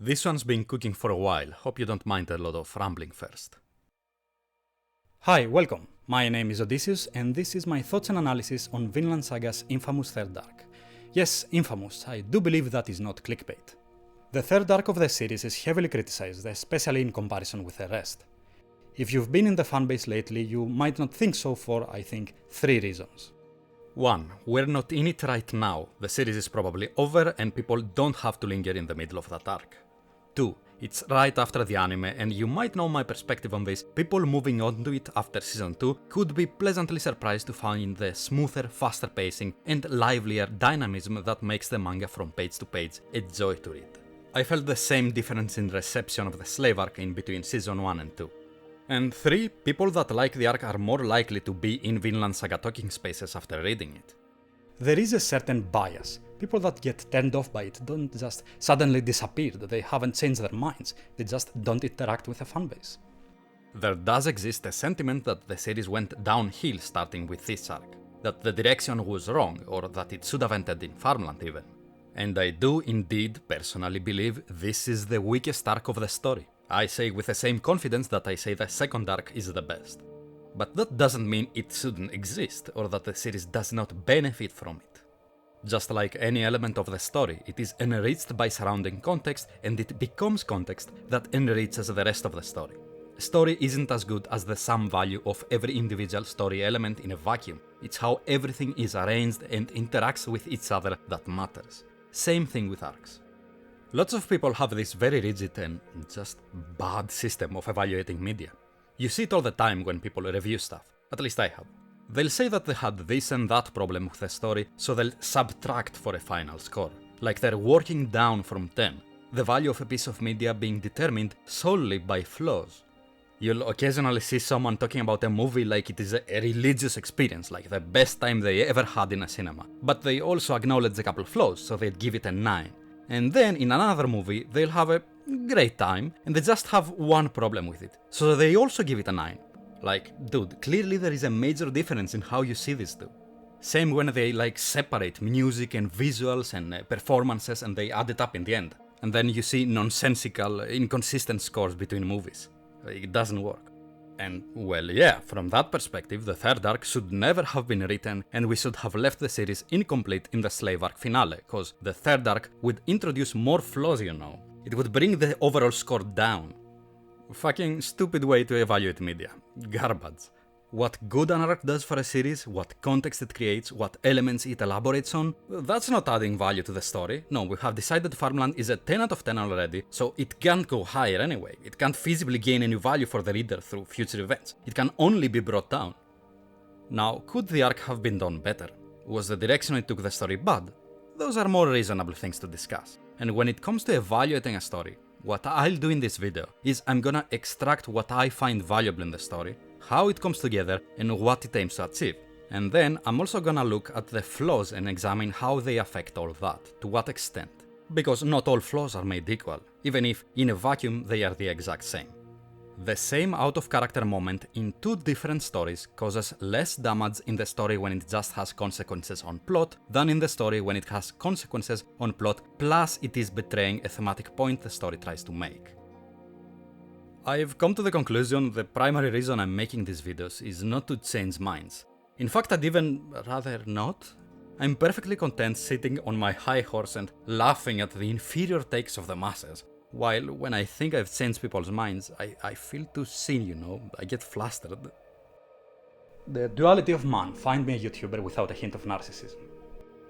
This one's been cooking for a while, hope you don't mind a lot of rambling first. Hi, welcome. My name is Odysseus, and this is my thoughts and analysis on Vinland Saga's infamous third arc. Yes, infamous, I do believe that is not clickbait. The third arc of the series is heavily criticized, especially in comparison with the rest. If you've been in the fanbase lately, you might not think so for, I think, 3 reasons. 1. We're not in it right now, the series is probably over and people don't have to linger in the middle of that arc. 2. It's right after the anime, and you might know my perspective on this. People moving on to it after season 2 could be pleasantly surprised to find the smoother, faster pacing and livelier dynamism that makes the manga from page to page a joy to read. I felt the same difference in reception of the slave arc in between season 1 and 2. And 3. People that like the arc are more likely to be in Vinland Saga talking spaces after reading it. There is a certain bias. People that get turned off by it don't just suddenly disappear, they haven't changed their minds, they just don't interact with the fanbase. There does exist a sentiment that the series went downhill starting with this arc, that the direction was wrong or that it should have ended in farmland even. And I do indeed personally believe this is the weakest arc of the story. I say with the same confidence that I say the second arc is the best. But that doesn't mean it shouldn't exist or that the series does not benefit from it. Just like any element of the story, it is enriched by surrounding context, and it becomes context that enriches the rest of the story. A story isn't as good as the sum value of every individual story element in a vacuum. It's how everything is arranged and interacts with each other that matters. Same thing with arcs. Lots of people have this very rigid and just bad system of evaluating media. You see it all the time when people review stuff, at least I have. They'll say that they had this and that problem with the story, so they'll subtract for a final score. Like they're working down from 10, the value of a piece of media being determined solely by flaws. You'll occasionally see someone talking about a movie like it is a religious experience, like the best time they ever had in a cinema. But they also acknowledge a couple flaws, so they'd give it a 9. And then in another movie, they'll have a great time, and they just have one problem with it, so they also give it a 9. Like, dude, clearly there is a major difference in how you see these two. Same when they separate music and visuals and performances and they add it up in the end. And then you see nonsensical, inconsistent scores between movies. It doesn't work. And well, yeah, from that perspective, the third arc should never have been written and we should have left the series incomplete in the slave arc finale, cause the third arc would introduce more flaws, you know. It would bring the overall score down. Fucking stupid way to evaluate media. Garbage. What good an arc does for a series, what context it creates, what elements it elaborates on, that's not adding value to the story. No, we have decided Farmland is a 10 out of 10 already, so it can't go higher anyway. It can't feasibly gain any value for the reader through future events. It can only be brought down. Now, could the arc have been done better? Was the direction it took the story bad? Those are more reasonable things to discuss. And when it comes to evaluating a story, what I'll do in this video is I'm gonna extract what I find valuable in the story, how it comes together, and what it aims to achieve. And then I'm also gonna look at the flaws and examine how they affect all that, to what extent. Because not all flaws are made equal, even if in a vacuum they are the exact same. The same out-of-character moment in 2 different stories causes less damage in the story when it just has consequences on plot than in the story when it has consequences on plot plus it is betraying a thematic point the story tries to make. I've come to the conclusion the primary reason I'm making these videos is not to change minds. In fact, I'd even rather not. I'm perfectly content sitting on my high horse and laughing at the inferior takes of the masses. While when I think I've changed people's minds, I feel too seen, you know, I get flustered. The duality of man, find me a YouTuber without a hint of narcissism.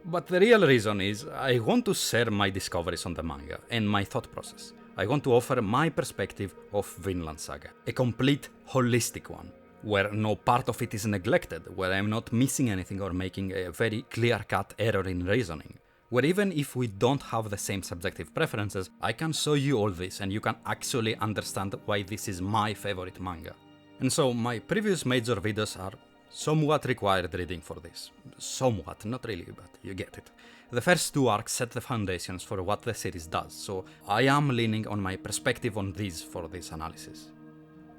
But the real reason is I want to share my discoveries on the manga and my thought process. I want to offer my perspective of Vinland Saga, a complete, holistic one, where no part of it is neglected, where I'm not missing anything or making a very clear-cut error in reasoning. Where even if we don't have the same subjective preferences, I can show you all this and you can actually understand why this is my favorite manga. And so my previous major videos are somewhat required reading for this. Somewhat, not really, but you get it. The first 2 arcs set the foundations for what the series does, so I am leaning on my perspective on these for this analysis.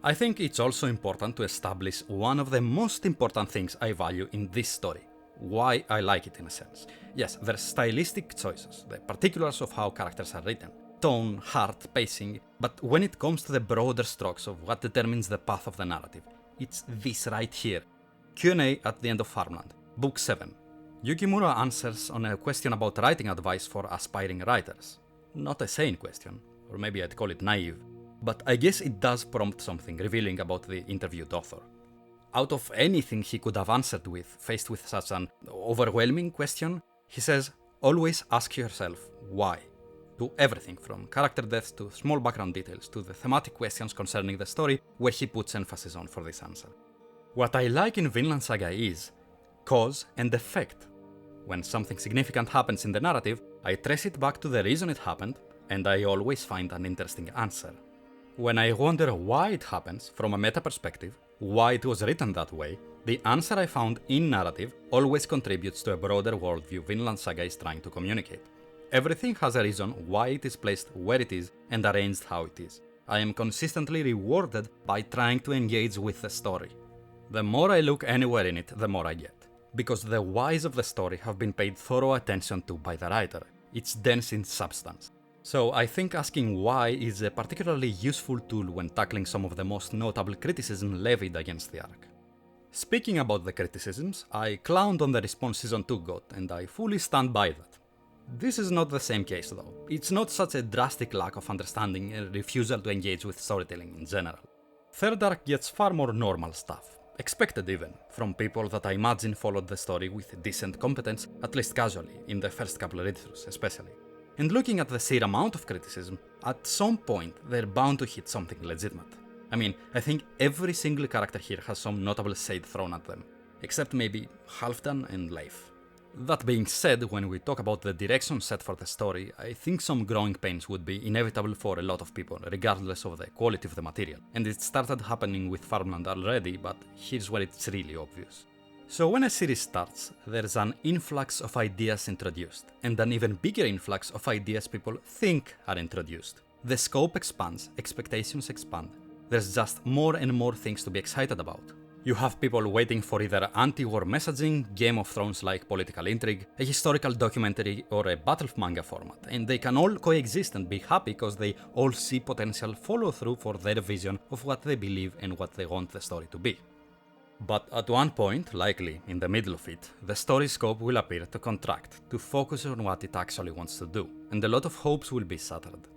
I think it's also important to establish one of the most important things I value in this story. Why I like it in a sense. Yes, there's stylistic choices, the particulars of how characters are written, tone, heart, pacing, but when it comes to the broader strokes of what determines the path of the narrative, it's this right here. Q&A at the end of Farmland, Book 7. Yukimura answers on a question about writing advice for aspiring writers. Not a sane question, or maybe I'd call it naive, but I guess it does prompt something revealing about the interviewed author. Out of anything he could have answered with, faced with such an overwhelming question, he says, always ask yourself, why? To everything from character deaths to small background details to the thematic questions concerning the story where he puts emphasis on for this answer. What I like in Vinland Saga is cause and effect. When something significant happens in the narrative, I trace it back to the reason it happened, and I always find an interesting answer. When I wonder why it happens from a meta perspective, why it was written that way, the answer I found in narrative always contributes to a broader worldview Vinland Saga is trying to communicate. Everything has a reason why it is placed where it is and arranged how it is. I am consistently rewarded by trying to engage with the story. The more I look anywhere in it, the more I get. Because the whys of the story have been paid thorough attention to by the writer. It's dense in substance. So I think asking why is a particularly useful tool when tackling some of the most notable criticism levied against the arc. Speaking about the criticisms, I clowned on the response Season 2 got, and I fully stand by that. This is not the same case though. It's not such a drastic lack of understanding and refusal to engage with storytelling in general. Third arc gets far more normal stuff. Expected even, from people that I imagine followed the story with decent competence, at least casually, in the first couple of read-throughs especially. And looking at the sheer amount of criticism, at some point they're bound to hit something legitimate. I mean, I think every single character here has some notable shade thrown at them, except maybe Halfdan and Leif. That being said, when we talk about the direction set for the story, I think some growing pains would be inevitable for a lot of people, regardless of the quality of the material. And it started happening with Farmland already, but here's where it's really obvious. So when a series starts, there's an influx of ideas introduced, and an even bigger influx of ideas people think are introduced. The scope expands, expectations expand. There's just more and more things to be excited about. You have people waiting for either anti-war messaging, Game of Thrones-like political intrigue, a historical documentary, or a battle manga format, and they can all coexist and be happy because they all see potential follow-through for their vision of what they believe and what they want the story to be. But at one point, likely in the middle of it, the story scope will appear to contract, to focus on what it actually wants to do, and a lot of hopes will be shattered.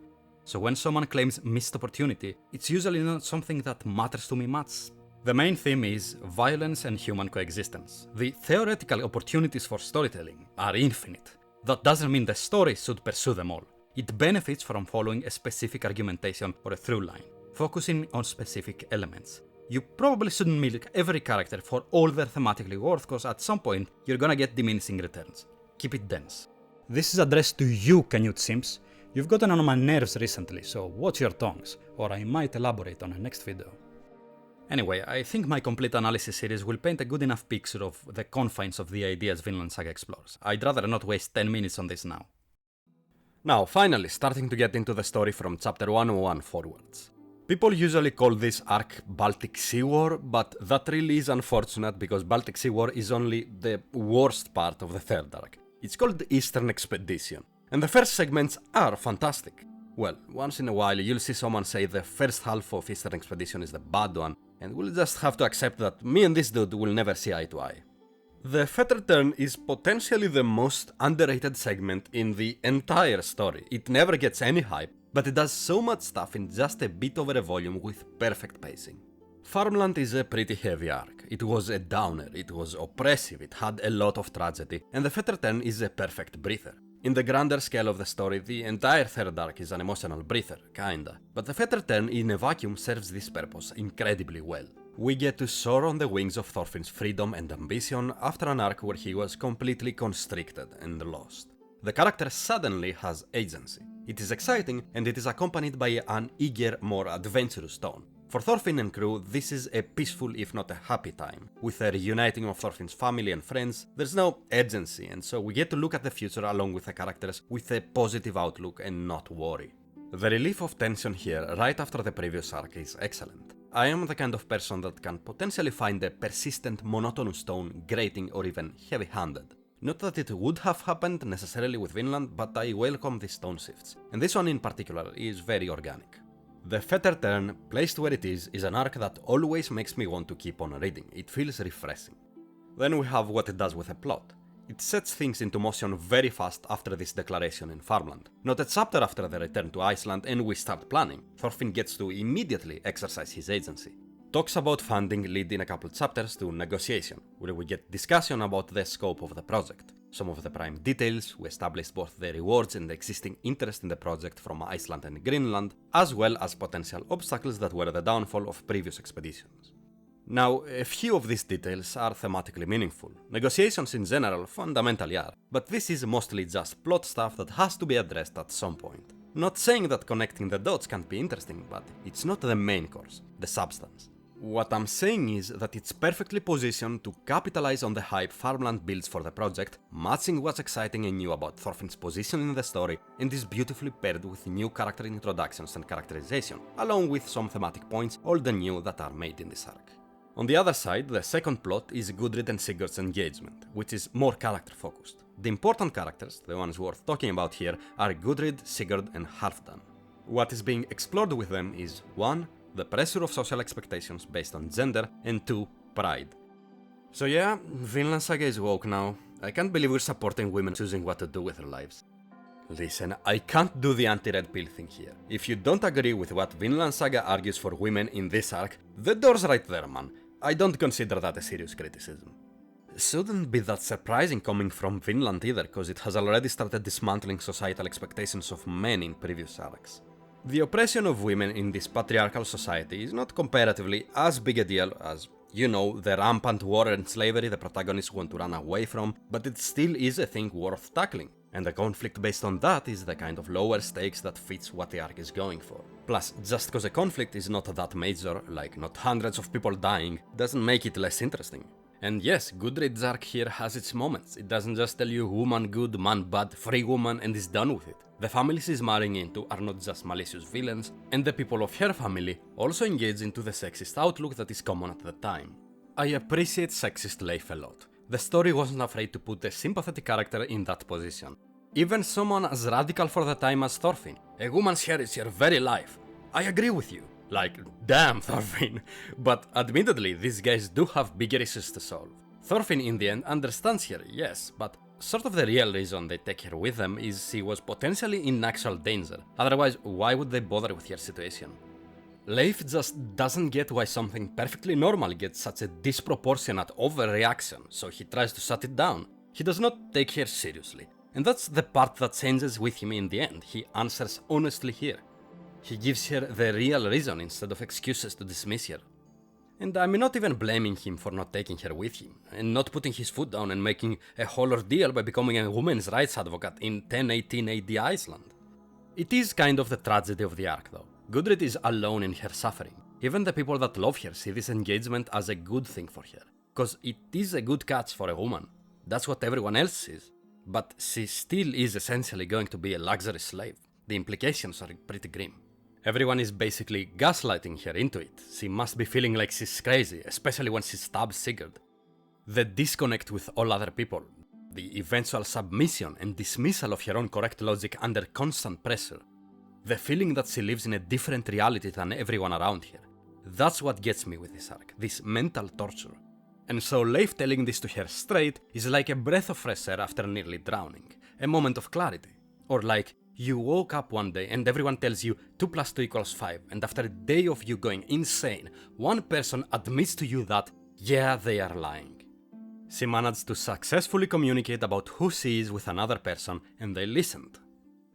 So when someone claims missed opportunity, it's usually not something that matters to me much. The main theme is violence and human coexistence. The theoretical opportunities for storytelling are infinite. That doesn't mean the story should pursue them all. It benefits from following a specific argumentation or a through line, focusing on specific elements. You probably shouldn't milk every character for all they're thematically worth, because at some point you're gonna get diminishing returns. Keep it dense. This is addressed to you, Canute Simps. You've gotten on my nerves recently, so watch your tongues, or I might elaborate on a next video. Anyway, I think my complete analysis series will paint a good enough picture of the confines of the ideas Vinland Saga explores. I'd rather not waste 10 minutes on this now. Now, finally, starting to get into the story from chapter 101 forwards. People usually call this arc Baltic Sea War, but that really is unfortunate because Baltic Sea War is only the worst part of the third arc. It's called Eastern Expedition, and the first segments are fantastic. Well, once in a while you'll see someone say the first half of Eastern Expedition is the bad one, and we'll just have to accept that me and this dude will never see eye to eye. The Fettered Tern is potentially the most underrated segment in the entire story. It never gets any hype, but it does so much stuff in just a bit over a volume with perfect pacing. Farmland is a pretty heavy arc. It was a downer, it was oppressive, it had a lot of tragedy, and the Fettered Tern is a perfect breather. In the grander scale of the story, the entire third arc is an emotional breather, kinda, but the Fettered Tern in a vacuum serves this purpose incredibly well. We get to soar on the wings of Thorfinn's freedom and ambition after an arc where he was completely constricted and lost. The character suddenly has agency. It is exciting, and it is accompanied by an eager, more adventurous tone. For Thorfinn and crew, this is a peaceful if not a happy time. With the reuniting of Thorfinn's family and friends, there's no urgency, and so we get to look at the future along with the characters with a positive outlook and not worry. The relief of tension here right after the previous arc is excellent. I am the kind of person that can potentially find a persistent monotonous tone grating or even heavy-handed. Not that it would have happened necessarily with Vinland, but I welcome these tone shifts, and this one in particular is very organic. The Fettered Tern, placed where it is an arc that always makes me want to keep on reading. It feels refreshing. Then we have what it does with the plot. It sets things into motion very fast after this declaration in Farmland. Not a chapter after the return to Iceland and we start planning, Thorfinn gets to immediately exercise his agency. Talks about funding lead in a couple chapters to negotiation, where we get discussion about the scope of the project. Some of the prime details, we establish both the rewards and the existing interest in the project from Iceland and Greenland, as well as potential obstacles that were the downfall of previous expeditions. Now, a few of these details are thematically meaningful. Negotiations in general fundamentally are, but this is mostly just plot stuff that has to be addressed at some point. Not saying that connecting the dots can't be interesting, but it's not the main course, the substance. What I'm saying is that it's perfectly positioned to capitalize on the hype Farmland builds for the project, matching what's exciting and new about Thorfinn's position in the story, and is beautifully paired with new character introductions and characterization, along with some thematic points, old and new, that are made in this arc. On the other side, the second plot is Gudrid and Sigurd's engagement, which is more character focused. The important characters, the ones worth talking about here, are Gudrid, Sigurd and Halfdan. What is being explored with them is 1. The pressure of social expectations based on gender, and 2. Pride. So yeah, Vinland Saga is woke now. I can't believe we're supporting women choosing what to do with their lives. Listen, I can't do the anti-red pill thing here. If you don't agree with what Vinland Saga argues for women in this arc, the door's right there, man. I don't consider that a serious criticism. Shouldn't be that surprising coming from Vinland either, cause it has already started dismantling societal expectations of men in previous arcs. The oppression of women in this patriarchal society is not comparatively as big a deal as, the rampant war and slavery the protagonists want to run away from, but it still is a thing worth tackling, and the conflict based on that is the kind of lower stakes that fits what the arc is going for. Plus, just cause a conflict is not that major, like not hundreds of people dying, doesn't make it less interesting. And yes, Gudrid's arc here has its moments. It doesn't just tell you woman good, man bad, free woman and is done with it. The families she's marrying into are not just malicious villains, and the people of her family also engage into the sexist outlook that is common at the time. I appreciate sexist Leif a lot. The story wasn't afraid to put a sympathetic character in that position. Even someone as radical for the time as Thorfinn. A woman's hair is your very life. I agree with you. Like, damn, Thorfinn. But admittedly, these guys do have bigger issues to solve. Thorfinn in the end understands her, yes, but sort of the real reason they take her with them is she was potentially in actual danger. Otherwise, why would they bother with her situation? Leif just doesn't get why something perfectly normal gets such a disproportionate overreaction, so he tries to shut it down. He does not take her seriously. And that's the part that changes with him in the end. He answers honestly here. He gives her the real reason instead of excuses to dismiss her. And I'm not even blaming him for not taking her with him, and not putting his foot down and making a whole ordeal by becoming a women's rights advocate in 1018 AD Iceland. It is kind of the tragedy of the arc though. Gudrid is alone in her suffering. Even the people that love her see this engagement as a good thing for her, cause it is a good catch for a woman. That's what everyone else sees. But she still is essentially going to be a luxury slave. The implications are pretty grim. Everyone is basically gaslighting her into it. She must be feeling like she's crazy, especially when she stabs Sigurd. The disconnect with all other people, the eventual submission and dismissal of her own correct logic under constant pressure, the feeling that she lives in a different reality than everyone around her. That's what gets me with this arc, this mental torture. And so Leif telling this to her straight is like a breath of fresh air after nearly drowning, a moment of clarity. Or like, you woke up one day and everyone tells you 2 + 2 = 5, and after a day of you going insane, one person admits to you that, yeah, they are lying. She managed to successfully communicate about who she is with another person, and they listened.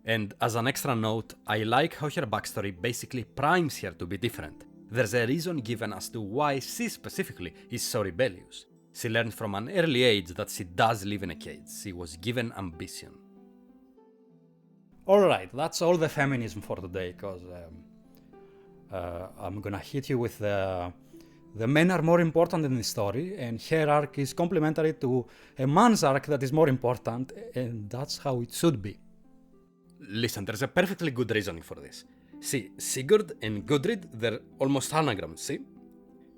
And as an extra note, I like how her backstory basically primes her to be different. There's a reason given as to why she specifically is so rebellious. She learned from an early age that she does live in a cage. She was given ambition. Alright, that's all the feminism for today, because I'm gonna hit you with the men are more important in the story, and her arc is complementary to a man's arc that is more important, and that's how it should be. Listen, there's a perfectly good reasoning for this. See, Sigurd and Gudrid, they're almost anagrams, see?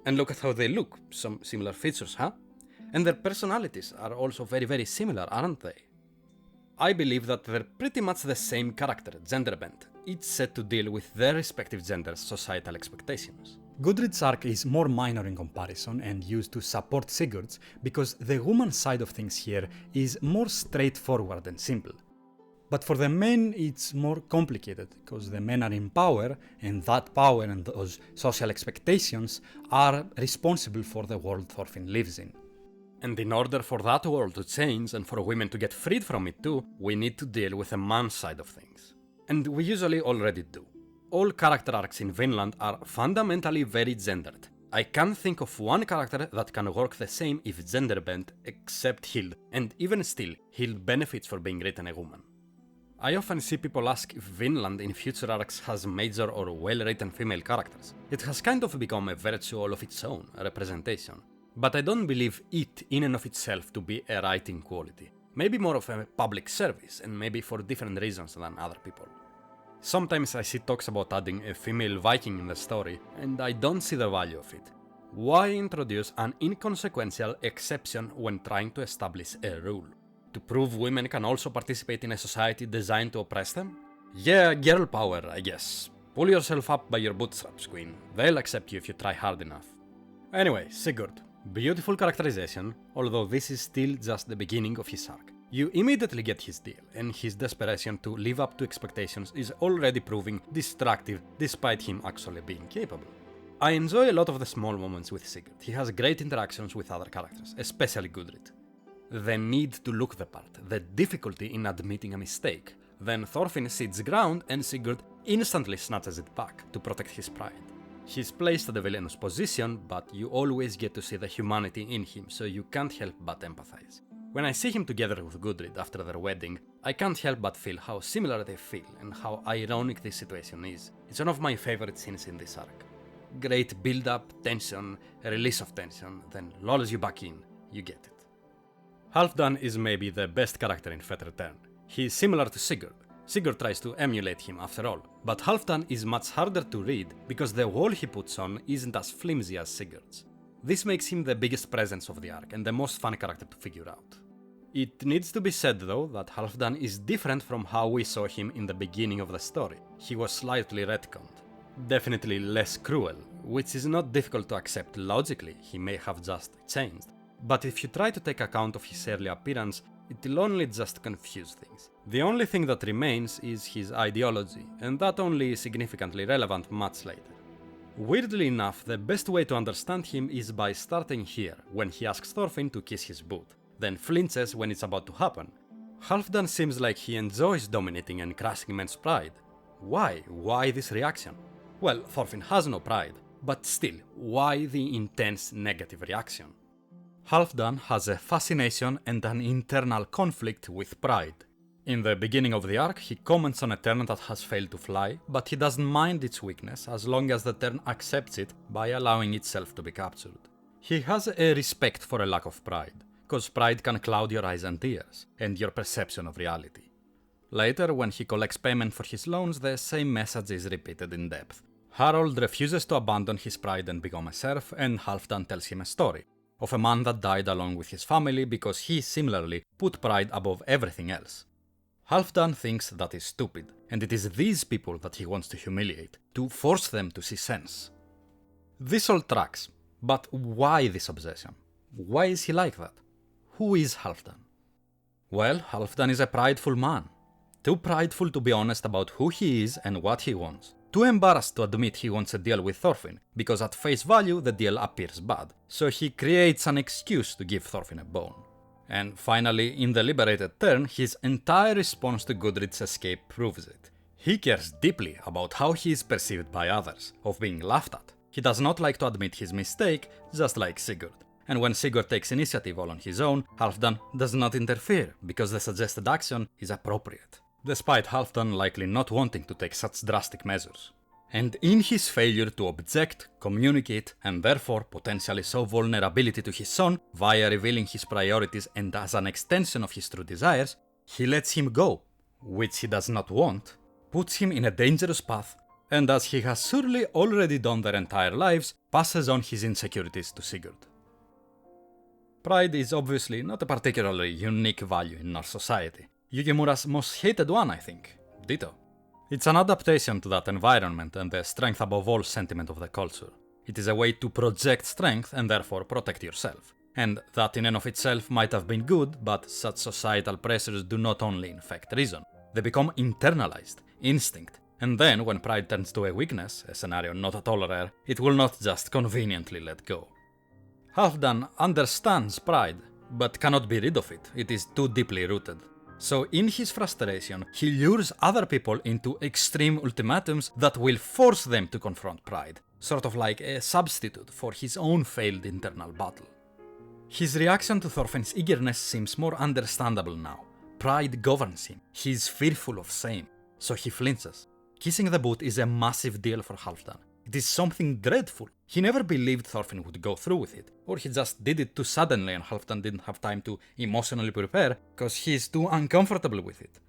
And look at how they look, some similar features, huh? And their personalities are also very similar, aren't they? I believe that they're pretty much the same character, gender bent, each set to deal with their respective genders' societal expectations. Gudrid's arc is more minor in comparison and used to support Sigurd's because the woman side of things here is more straightforward and simple. But for the men it's more complicated because the men are in power and that power and those social expectations are responsible for the world Thorfinn lives in. And in order for that world to change and for women to get freed from it too, we need to deal with the man's side of things. And we usually already do. All character arcs in Vinland are fundamentally very gendered. I can't think of one character that can work the same if gender bent except Hild, and even still, Hild benefits for being written a woman. I often see people ask if Vinland in future arcs has major or well-written female characters. It has kind of become a virtue all of its own, a representation. But I don't believe it in and of itself to be a writing quality. Maybe more of a public service, and maybe for different reasons than other people. Sometimes I see talks about adding a female Viking in the story, and I don't see the value of it. Why introduce an inconsequential exception when trying to establish a rule? To prove women can also participate in a society designed to oppress them? Yeah, girl power, I guess. Pull yourself up by your bootstraps, queen. They'll accept you if you try hard enough. Anyway, Sigurd. Beautiful characterization, although this is still just the beginning of his arc. You immediately get his deal, and his desperation to live up to expectations is already proving destructive despite him actually being capable. I enjoy a lot of the small moments with Sigurd. He has great interactions with other characters, especially Gudrid. The need to look the part, the difficulty in admitting a mistake. Then Thorfinn cedes ground and Sigurd instantly snatches it back to protect his pride. He's placed at a villainous position, but you always get to see the humanity in him, so you can't help but empathize. When I see him together with Gudrid after their wedding, I can't help but feel how similar they feel and how ironic this situation is. It's one of my favorite scenes in this arc. Great build-up, tension, a release of tension, then lulls you back in, you get it. Halfdan is maybe the best character in Fettered Tern. He is similar to Sigurd. Sigurd tries to emulate him after all, but Halfdan is much harder to read because the wall he puts on isn't as flimsy as Sigurd's. This makes him the biggest presence of the arc and the most fun character to figure out. It needs to be said though that Halfdan is different from how we saw him in the beginning of the story. He was slightly retconned. Definitely less cruel, which is not difficult to accept logically, he may have just changed. But if you try to take account of his early appearance, it'll only just confuse things. The only thing that remains is his ideology, and that only is significantly relevant much later. Weirdly enough, the best way to understand him is by starting here, when he asks Thorfinn to kiss his boot, then flinches when it's about to happen. Halfdan seems like he enjoys dominating and crushing men's pride. Why? Why this reaction? Well, Thorfinn has no pride, but still, why the intense negative reaction? Halfdan has a fascination and an internal conflict with pride. In the beginning of the arc, he comments on a tern that has failed to fly, but he doesn't mind its weakness as long as the tern accepts it by allowing itself to be captured. He has a respect for a lack of pride, because pride can cloud your eyes and ears, and your perception of reality. Later, when he collects payment for his loans, the same message is repeated in depth. Harald refuses to abandon his pride and become a serf, and Halfdan tells him a story of a man that died along with his family because he similarly put pride above everything else. Halfdan thinks that is stupid, and it is these people that he wants to humiliate, to force them to see sense. This all tracks, but why this obsession? Why is he like that? Who is Halfdan? Well, Halfdan is a prideful man. Too prideful to be honest about who he is and what he wants. Too embarrassed to admit he wants a deal with Thorfinn, because at face value the deal appears bad, so he creates an excuse to give Thorfinn a bone. And finally, in the liberated Tern, his entire response to Gudrid's escape proves it. He cares deeply about how he is perceived by others, of being laughed at. He does not like to admit his mistake, just like Sigurd. And when Sigurd takes initiative all on his own, Halfdan does not interfere, because the suggested action is appropriate, despite Halfdan likely not wanting to take such drastic measures. And in his failure to object, communicate, and therefore potentially show vulnerability to his son via revealing his priorities and as an extension of his true desires, he lets him go, which he does not want, puts him in a dangerous path, and as he has surely already done their entire lives, passes on his insecurities to Sigurd. Pride is obviously not a particularly unique value in Norse society. Yukimura's most hated one, I think. Ditto. It's an adaptation to that environment and the strength above all sentiment of the culture. It is a way to project strength and therefore protect yourself. And that in and of itself might have been good, but such societal pressures do not only infect reason. They become internalized, instinct, and then when pride turns to a weakness, a scenario not at all rare, it will not just conveniently let go. Halfdan understands pride, but cannot be rid of it. It is too deeply rooted. So in his frustration, he lures other people into extreme ultimatums that will force them to confront pride, sort of like a substitute for his own failed internal battle. His reaction to Thorfinn's eagerness seems more understandable now. Pride governs him. He is fearful of shame, so he flinches. Kissing the boot is a massive deal for Halfdan. It is something dreadful. He never believed Thorfinn would go through with it, or he just did it too suddenly and Halfdan didn't have time to emotionally prepare because he is too uncomfortable with it.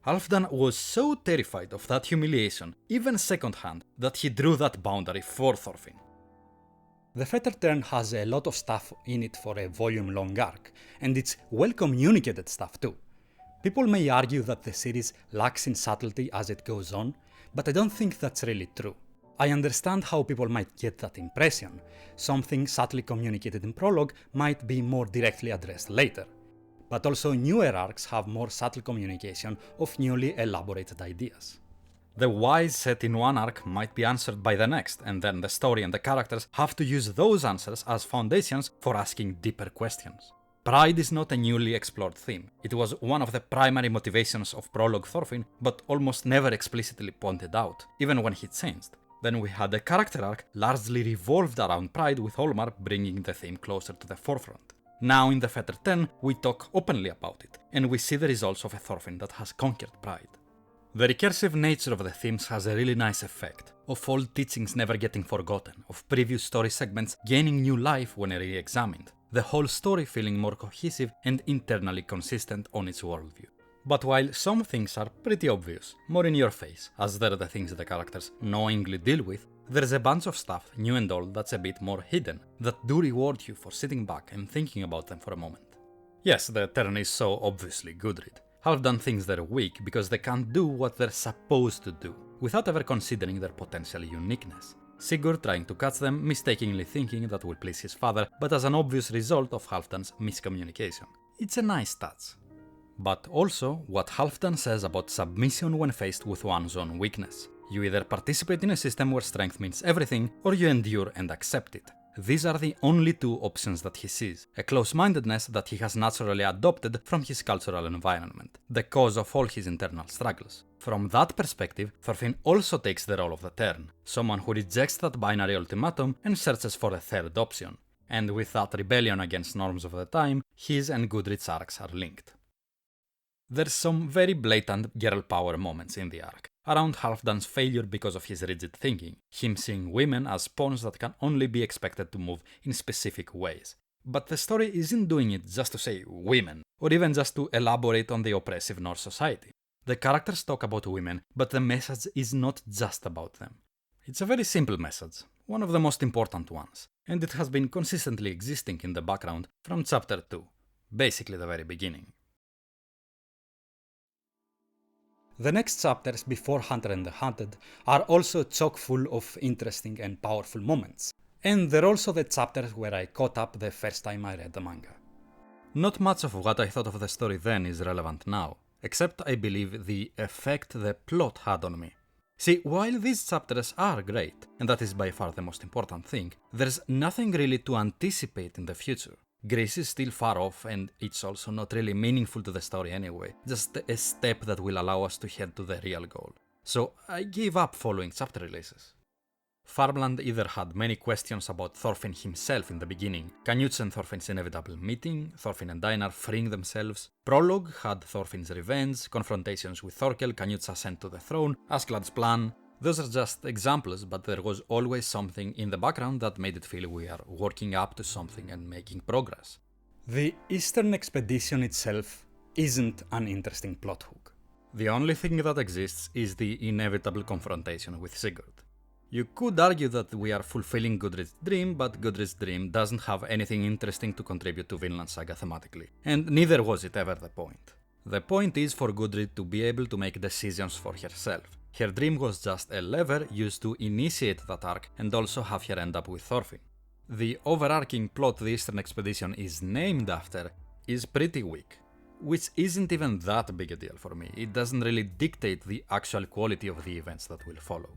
Halfdan was so terrified of that humiliation, even secondhand, that he drew that boundary for Thorfinn. The Fettered Tern has a lot of stuff in it for a volume-long arc, and it's well-communicated stuff too. People may argue that the series lacks in subtlety as it goes on, but I don't think that's really true. I understand how people might get that impression. Something subtly communicated in prologue might be more directly addressed later. But also newer arcs have more subtle communication of newly elaborated ideas. The whys set in one arc might be answered by the next, and then the story and the characters have to use those answers as foundations for asking deeper questions. Pride is not a newly explored theme. It was one of the primary motivations of Prologue Thorfinn, but almost never explicitly pointed out, even when he changed. Then we had a character arc largely revolved around pride, with Olmar bringing the theme closer to the forefront. Now in the Fettered Tern, we talk openly about it, and we see the results of a Thorfinn that has conquered pride. The recursive nature of the themes has a really nice effect, of old teachings never getting forgotten, of previous story segments gaining new life when re-examined, the whole story feeling more cohesive and internally consistent on its worldview. But while some things are pretty obvious, more in your face, as they're the things the characters knowingly deal with, there's a bunch of stuff, new and old, that's a bit more hidden, that do reward you for sitting back and thinking about them for a moment. Yes, the Tern is so obviously Gudrid. Halfdan thinks they're weak because they can't do what they're supposed to do, without ever considering their potential uniqueness. Sigurd trying to catch them, mistakenly thinking that will please his father, but as an obvious result of Halfdan's miscommunication. It's a nice touch. But also what Halfdan says about submission when faced with one's own weakness. You either participate in a system where strength means everything, or you endure and accept it. These are the only two options that he sees, a close-mindedness that he has naturally adopted from his cultural environment, the cause of all his internal struggles. From that perspective, Thorfinn also takes the role of the Tern, someone who rejects that binary ultimatum and searches for a third option. And with that rebellion against norms of the time, his and Gudrid's arcs are linked. There's some very blatant girl power moments in the arc, around Halfdan's failure because of his rigid thinking, him seeing women as pawns that can only be expected to move in specific ways. But the story isn't doing it just to say women, or even just to elaborate on the oppressive Norse society. The characters talk about women, but the message is not just about them. It's a very simple message, one of the most important ones, and it has been consistently existing in the background from chapter 2, basically the very beginning. The next chapters before Hunter and the Hunted are also chock full of interesting and powerful moments, and they're also the chapters where I caught up the first time I read the manga. Not much of what I thought of the story then is relevant now, except I believe the effect the plot had on me. See, while these chapters are great, and that is by far the most important thing, there's nothing really to anticipate in the future. Greece is still far off, and it's also not really meaningful to the story anyway, just a step that will allow us to head to the real goal. So I gave up following chapter releases. Farmland either had many questions about Thorfinn himself in the beginning, Canute and Thorfinn's inevitable meeting, Thorfinn and Einar freeing themselves. Prologue had Thorfinn's revenge, confrontations with Thorkel, Canute's ascent to the throne, Askeladd's plan. Those are just examples, but there was always something in the background that made it feel we are working up to something and making progress. The Eastern expedition itself isn't an interesting plot hook. The only thing that exists is the inevitable confrontation with Sigurd. You could argue that we are fulfilling Gudrid's dream, but Gudrid's dream doesn't have anything interesting to contribute to Vinland Saga thematically, and neither was it ever the point. The point is for Gudrid to be able to make decisions for herself. Her dream was just a lever used to initiate that arc and also have her end up with Thorfinn. The overarching plot the Eastern Expedition is named after is pretty weak, which isn't even that big a deal for me. It doesn't really dictate the actual quality of the events that will follow.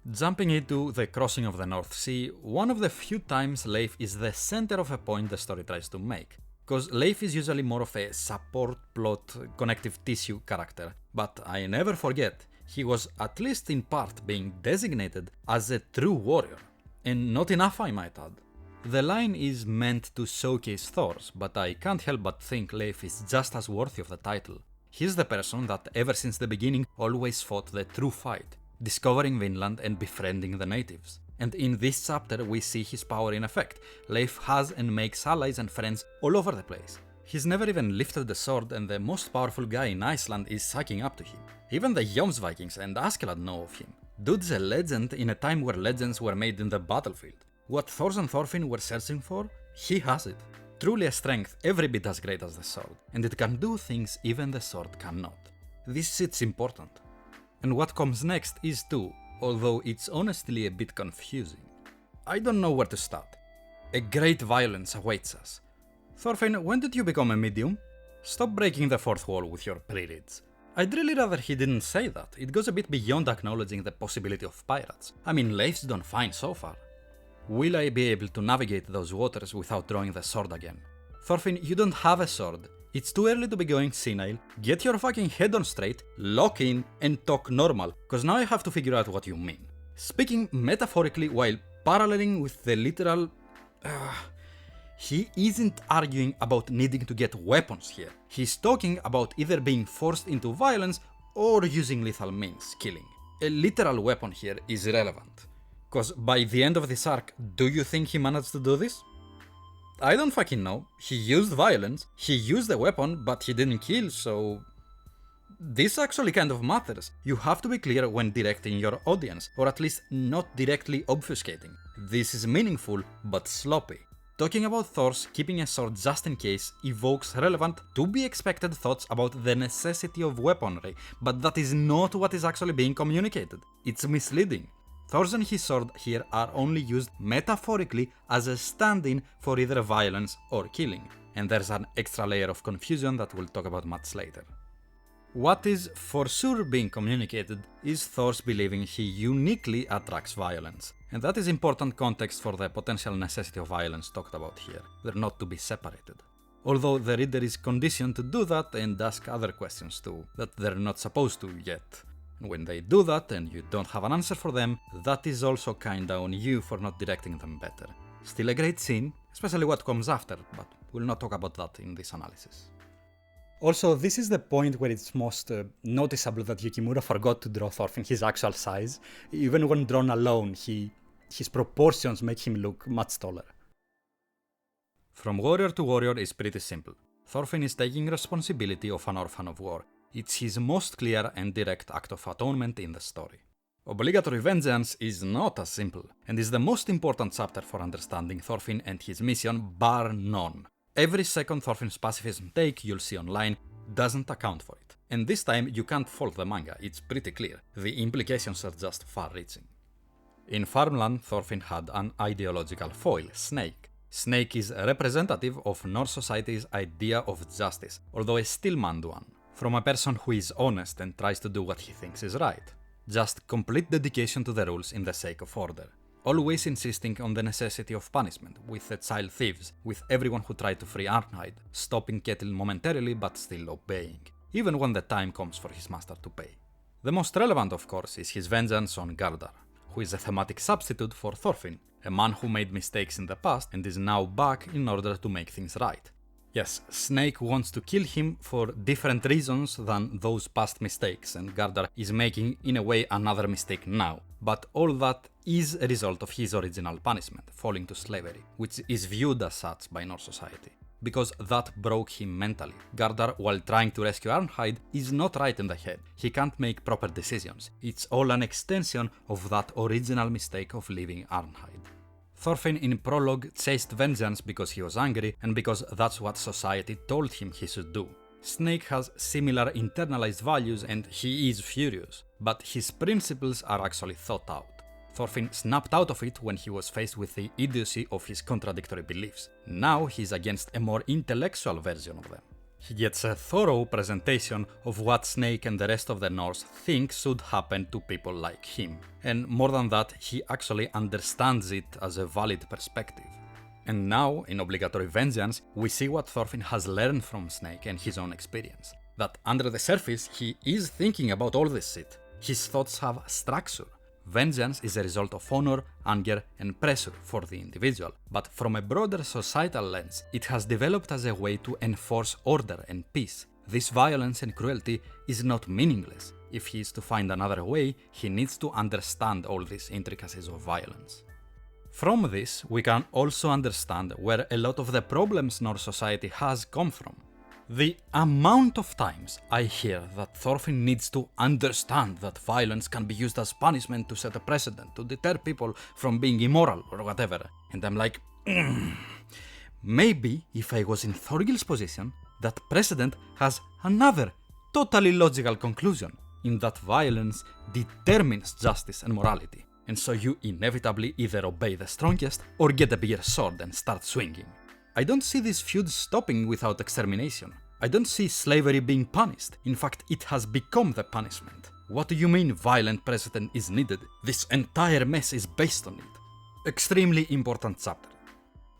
Jumping into the crossing of the North Sea, one of the few times Leif is the center of a point the story tries to make, because Leif is usually more of a support plot, connective tissue character, but I never forget, he was at least in part being designated as a true warrior, and not enough I might add. The line is meant to showcase Thor's, but I can't help but think Leif is just as worthy of the title. He's the person that ever since the beginning always fought the true fight, discovering Vinland and befriending the natives. And in this chapter we see his power in effect. Leif has and makes allies and friends all over the place. He's never even lifted the sword and the most powerful guy in Iceland is sucking up to him. Even the Jomsvikings and Askeladd know of him. Dude's a legend in a time where legends were made in the battlefield. What Thor and Thorfinn were searching for, he has it. Truly a strength every bit as great as the sword, and it can do things even the sword cannot. This shit's important. And what comes next is too, although it's honestly a bit confusing. I don't know where to start. A great violence awaits us. Thorfinn, when did you become a medium? Stop breaking the fourth wall with your pre-reads. I'd really rather he didn't say that. It goes a bit beyond acknowledging the possibility of pirates. I mean, Leif's done fine so far. Will I be able to navigate those waters without drawing the sword again? Thorfinn, you don't have a sword. It's too early to be going senile. Get your fucking head on straight, lock in, and talk normal, cause now I have to figure out what you mean. Speaking metaphorically while paralleling with the literal... he isn't arguing about needing to get weapons here. He's talking about either being forced into violence or using lethal means, killing. A literal weapon here is irrelevant. Cause by the end of this arc, do you think he managed to do this? I don't fucking know. He used violence, he used a weapon, but he didn't kill, so... This actually kind of matters. You have to be clear when directing your audience, or at least not directly obfuscating. This is meaningful, but sloppy. Talking about Thor's keeping a sword just in case evokes relevant, to be expected thoughts about the necessity of weaponry, but that is not what is actually being communicated. It's misleading. Thor's and his sword here are only used metaphorically as a stand-in for either violence or killing, and there's an extra layer of confusion that we'll talk about much later. What is for sure being communicated is Thor's believing he uniquely attracts violence, and that is important context for the potential necessity of violence talked about here. They're not to be separated. Although the reader is conditioned to do that and ask other questions too, that they're not supposed to yet. When they do that and you don't have an answer for them, that is also kinda on you for not directing them better. Still a great scene, especially what comes after, but we'll not talk about that in this analysis. Also, this is the point where it's most noticeable that Yukimura forgot to draw Thorfinn his actual size. Even when drawn alone, his proportions make him look much taller. From warrior to warrior is pretty simple. Thorfinn is taking responsibility of an orphan of war. It's his most clear and direct act of atonement in the story. Obligatory Vengeance is not as simple, and is the most important chapter for understanding Thorfinn and his mission, bar none. Every second Thorfinn's pacifism take you'll see online doesn't account for it. And this time you can't fault the manga, it's pretty clear. The implications are just far-reaching. In Farmland, Thorfinn had an ideological foil, Snake. Snake is representative of Norse society's idea of justice, although a stillmanned one. From a person who is honest and tries to do what he thinks is right. Just complete dedication to the rules in the sake of order. Always insisting on the necessity of punishment, with the child thieves, with everyone who tried to free Arnheid, stopping Ketil momentarily but still obeying, even when the time comes for his master to pay. The most relevant, of course, is his vengeance on Gardar, who is a thematic substitute for Thorfinn, a man who made mistakes in the past and is now back in order to make things right. Yes, Snake wants to kill him for different reasons than those past mistakes, and Gardar is making, in a way, another mistake now. But all that is a result of his original punishment, falling to slavery, which is viewed as such by Norse society. because that broke him mentally. Gardar, while trying to rescue Arnheid, is not right in the head. He can't make proper decisions. It's all an extension of that original mistake of leaving Arnheid. Thorfinn in Prologue chased vengeance because he was angry and because that's what society told him he should do. Snake has similar internalized values and he is furious, but his principles are actually thought out. Thorfinn snapped out of it when he was faced with the idiocy of his contradictory beliefs. Now he's against a more intellectual version of them. He gets a thorough presentation of what Snake and the rest of the Norse think should happen to people like him. And more than that, he actually understands it as a valid perspective. And now, in Obligatory Vengeance, we see what Thorfinn has learned from Snake and his own experience. That under the surface, he is thinking about all this shit. His thoughts have structure. Vengeance is a result of honor, anger, and pressure for the individual, but from a broader societal lens, it has developed as a way to enforce order and peace. This violence and cruelty is not meaningless. If he is to find another way, he needs to understand all these intricacies of violence. From this, we can also understand where a lot of the problems Norse society has come from. The amount of times I hear that Thorfinn needs to understand that violence can be used as punishment to set a precedent, to deter people from being immoral or whatever, and I'm like, maybe if I was in Thorgil's position, that precedent has another totally logical conclusion, in that violence determines justice and morality, and so you inevitably either obey the strongest or get a bigger sword and start swinging. I don't see these feuds stopping without extermination. I don't see slavery being punished. In fact, it has become the punishment. What do you mean violent precedent is needed? This entire mess is based on it. Extremely important chapter.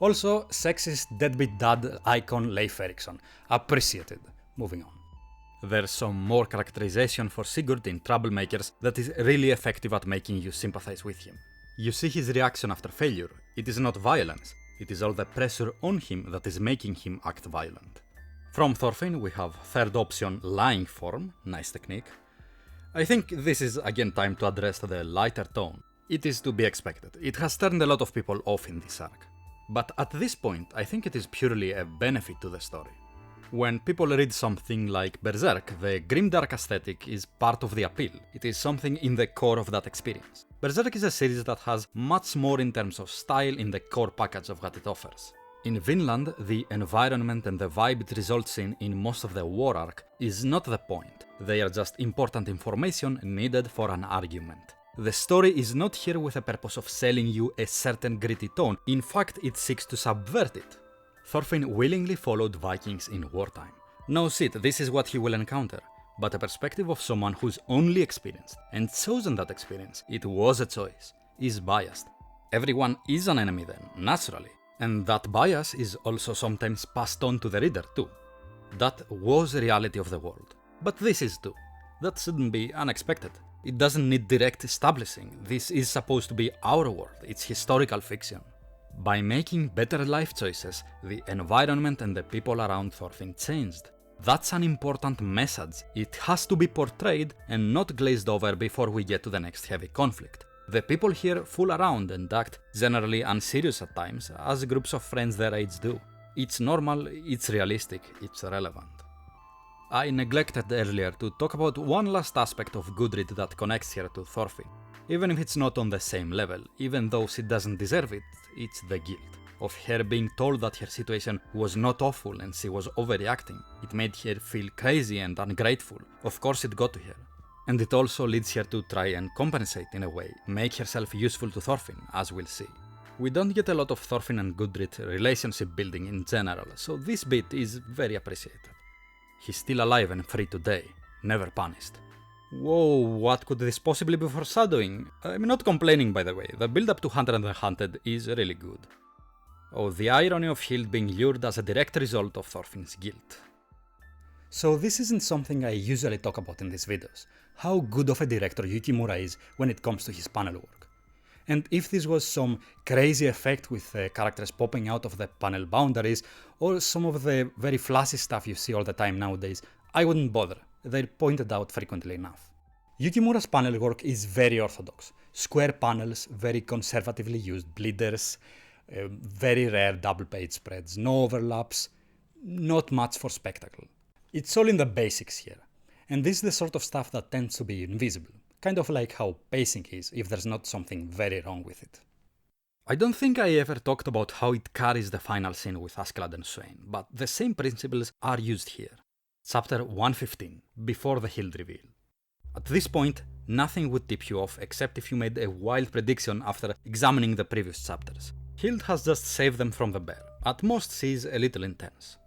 Also, sexist deadbeat dad icon Leif Erikson. Appreciated. Moving on. There's some more characterization for Sigurd in Troublemakers that is really effective at making you sympathize with him. You see his reaction after failure. It is not violence. It is all the pressure on him that is making him act violent. From Thorfinn we have third option lying form, nice technique. I think this is again time to address the lighter tone. It is to be expected, it has turned a lot of people off in this arc. But at this point I think it is purely a benefit to the story. When people read something like Berserk, the grimdark aesthetic is part of the appeal. It is something in the core of that experience. Berserk is a series that has much more in terms of style in the core package of what it offers. In Vinland, the environment and the vibe it results in most of the war arc is not the point. They are just important information needed for an argument. The story is not here with a purpose of selling you a certain gritty tone, in fact it seeks to subvert it. Thorfinn willingly followed Vikings in wartime. No shit, this is what he will encounter. But a perspective of someone who's only experienced and chosen that experience, it was a choice, is biased. Everyone is an enemy then, naturally. And that bias is also sometimes passed on to the reader too. That was the reality of the world. But this is too. That shouldn't be unexpected. It doesn't need direct establishing. This is supposed to be our world, it's historical fiction. By making better life choices, the environment and the people around Thorfinn changed. That's an important message. It has to be portrayed and not glazed over before we get to the next heavy conflict. The people here fool around and act, generally unserious at times, as groups of friends their age do. It's normal, it's realistic, it's relevant. I neglected earlier to talk about one last aspect of Gudrid that connects here to Thorfinn. Even if it's not on the same level, even though she doesn't deserve it, it's the guilt. Of her being told that her situation was not awful and she was overreacting. It made her feel crazy and ungrateful. Of course it got to her. And it also leads her to try and compensate in a way, make herself useful to Thorfinn, as we'll see. We don't get a lot of Thorfinn and Gudrid relationship building in general, so this bit is very appreciated. He's still alive and free today, never punished. Whoa, what could this possibly be foreshadowing? I'm not complaining, by the way, the build up to Hunter and the Hunted is really good. Oh, the irony of Hild being lured as a direct result of Thorfinn's guilt. So this isn't something I usually talk about in these videos, how good of a director Yukimura is when it comes to his panel work. And if this was some crazy effect with characters popping out of the panel boundaries, or some of the very flashy stuff you see all the time nowadays, I wouldn't bother, they're pointed out frequently enough. Yukimura's panel work is very orthodox, square panels, very conservatively used bleeders, very rare double page spreads, no overlaps, not much for spectacle. It's all in the basics here, and this is the sort of stuff that tends to be invisible, kind of like how pacing is if there's not something very wrong with it. I don't think I ever talked about how it carries the final scene with Askeladd and Swain, but the same principles are used here. Chapter 115, Before the Hild Reveal. At this point, nothing would tip you off except if you made a wild prediction after examining the previous chapters. Hild has just saved them from the bear. At most, she is a little intense.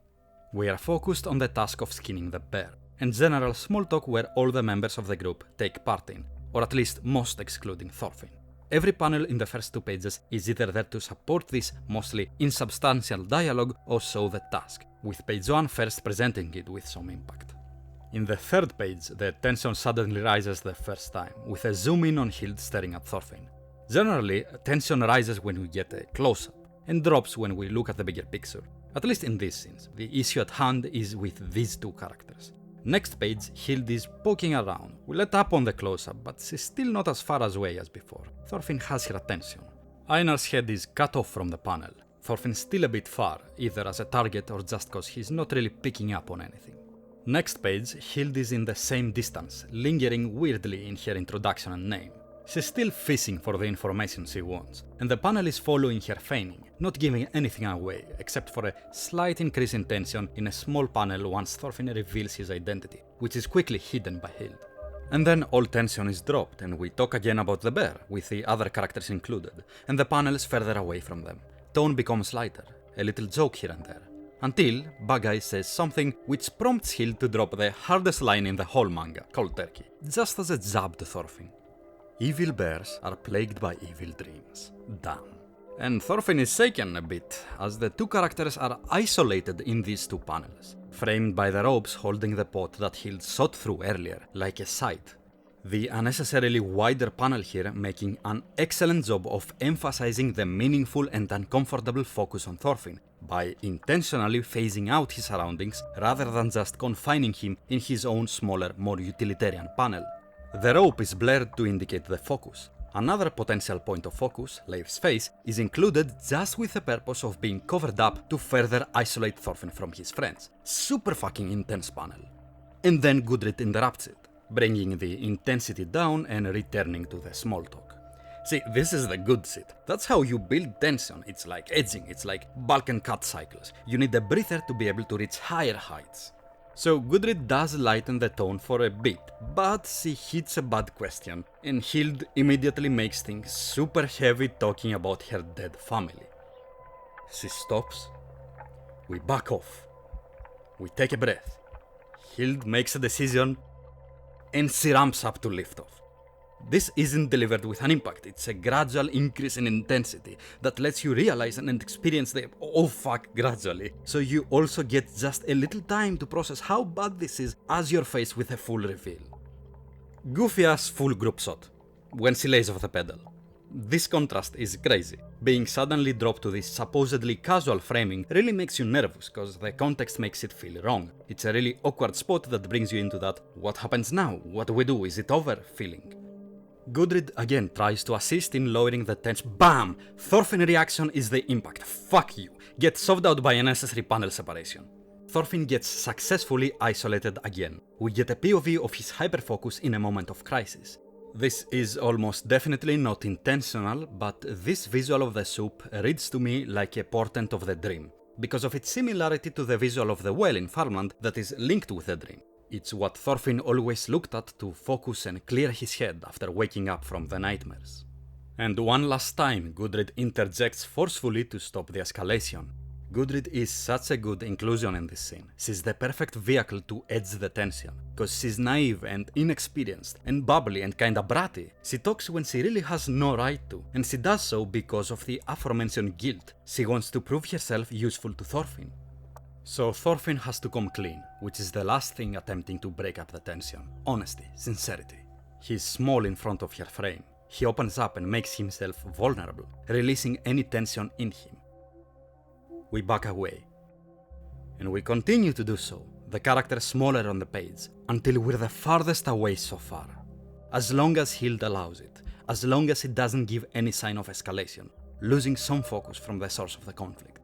We are focused on the task of skinning the bear, and general small talk where all the members of the group take part in, or at least most excluding Thorfinn. Every panel in the first 2 pages is either there to support this mostly insubstantial dialogue or show the task, with page 1 first presenting it with some impact. In the 3rd page, the tension suddenly rises the first time, with a zoom in on Hild staring at Thorfinn. Generally, tension rises when we get a close-up, and drops when we look at the bigger picture. At least in these scenes, the issue at hand is with these 2 characters. Next page, Hild is poking around. We let up on the close-up, but she's still not as far away as before. Thorfinn has her attention. Einar's head is cut off from the panel. Thorfinn's still a bit far, either as a target or just cause he's not really picking up on anything. Next page, Hild is in the same distance, lingering weirdly in her introduction and name. She's still fishing for the information she wants, and the panel is following her feigning, not giving anything away, except for a slight increase in tension in a small panel once Thorfinn reveals his identity, which is quickly hidden by Hild. And then all tension is dropped, and we talk again about the bear, with the other characters included, and the panels further away from them. Tone becomes lighter, a little joke here and there, until Bagai says something which prompts Hild to drop the hardest line in the whole manga, cold turkey, just as a jab to Thorfinn. Evil bears are plagued by evil dreams. Damn. And Thorfinn is shaken a bit, as the 2 characters are isolated in these 2 panels, framed by the ropes holding the pot that Hild shot through earlier, like a sight. The unnecessarily wider panel here making an excellent job of emphasizing the meaningful and uncomfortable focus on Thorfinn, by intentionally phasing out his surroundings rather than just confining him in his own smaller, more utilitarian panel. The rope is blurred to indicate the focus. Another potential point of focus, Leif's face, is included just with the purpose of being covered up to further isolate Thorfinn from his friends. Super fucking intense panel. And then Gudrid interrupts it, bringing the intensity down and returning to the small talk. See, this is the good shit. That's how you build tension. It's like edging, it's like bulk and cut cycles. You need a breather to be able to reach higher heights. So Gudrid does lighten the tone for a bit, but she hits a bad question, and Hild immediately makes things super heavy talking about her dead family. She stops, we back off, we take a breath, Hild makes a decision, and she ramps up to lift off. This isn't delivered with an impact, it's a gradual increase in intensity that lets you realize and experience the oh fuck gradually, so you also get just a little time to process how bad this is as you're faced with a full reveal. Goofy ass full group shot, when she lays off the pedal. This contrast is crazy. Being suddenly dropped to this supposedly casual framing really makes you nervous, cause the context makes it feel wrong. It's a really awkward spot that brings you into that what happens now, what do we do, is it over feeling. Gudrid again tries to assist in lowering the tension. BAM! Thorfinn reaction is the impact. Fuck you. Get shoved out by unnecessary panel separation. Thorfinn gets successfully isolated again. We get a POV of his hyperfocus in a moment of crisis. This is almost definitely not intentional, but this visual of the soup reads to me like a portent of the dream, because of its similarity to the visual of the well in Farmland that is linked with the dream. It's what Thorfinn always looked at to focus and clear his head after waking up from the nightmares. And one last time, Gudrid interjects forcefully to stop the escalation. Gudrid is such a good inclusion in this scene. She's the perfect vehicle to edge the tension, cause she's naive and inexperienced and bubbly and kinda bratty. She talks when she really has no right to, and she does so because of the aforementioned guilt. She wants to prove herself useful to Thorfinn. So Thorfinn has to come clean, which is the last thing attempting to break up the tension. Honesty, sincerity. He's small in front of her frame. He opens up and makes himself vulnerable, releasing any tension in him. We back away. And we continue to do so, the character smaller on the page, until we're the farthest away so far. As long as Hild allows it, as long as it doesn't give any sign of escalation, losing some focus from the source of the conflict.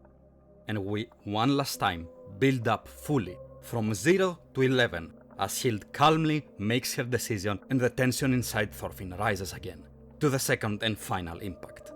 and we one last time build up fully from 0 to 11 as Hild calmly makes her decision and the tension inside Thorfinn rises again, to the second and final impact.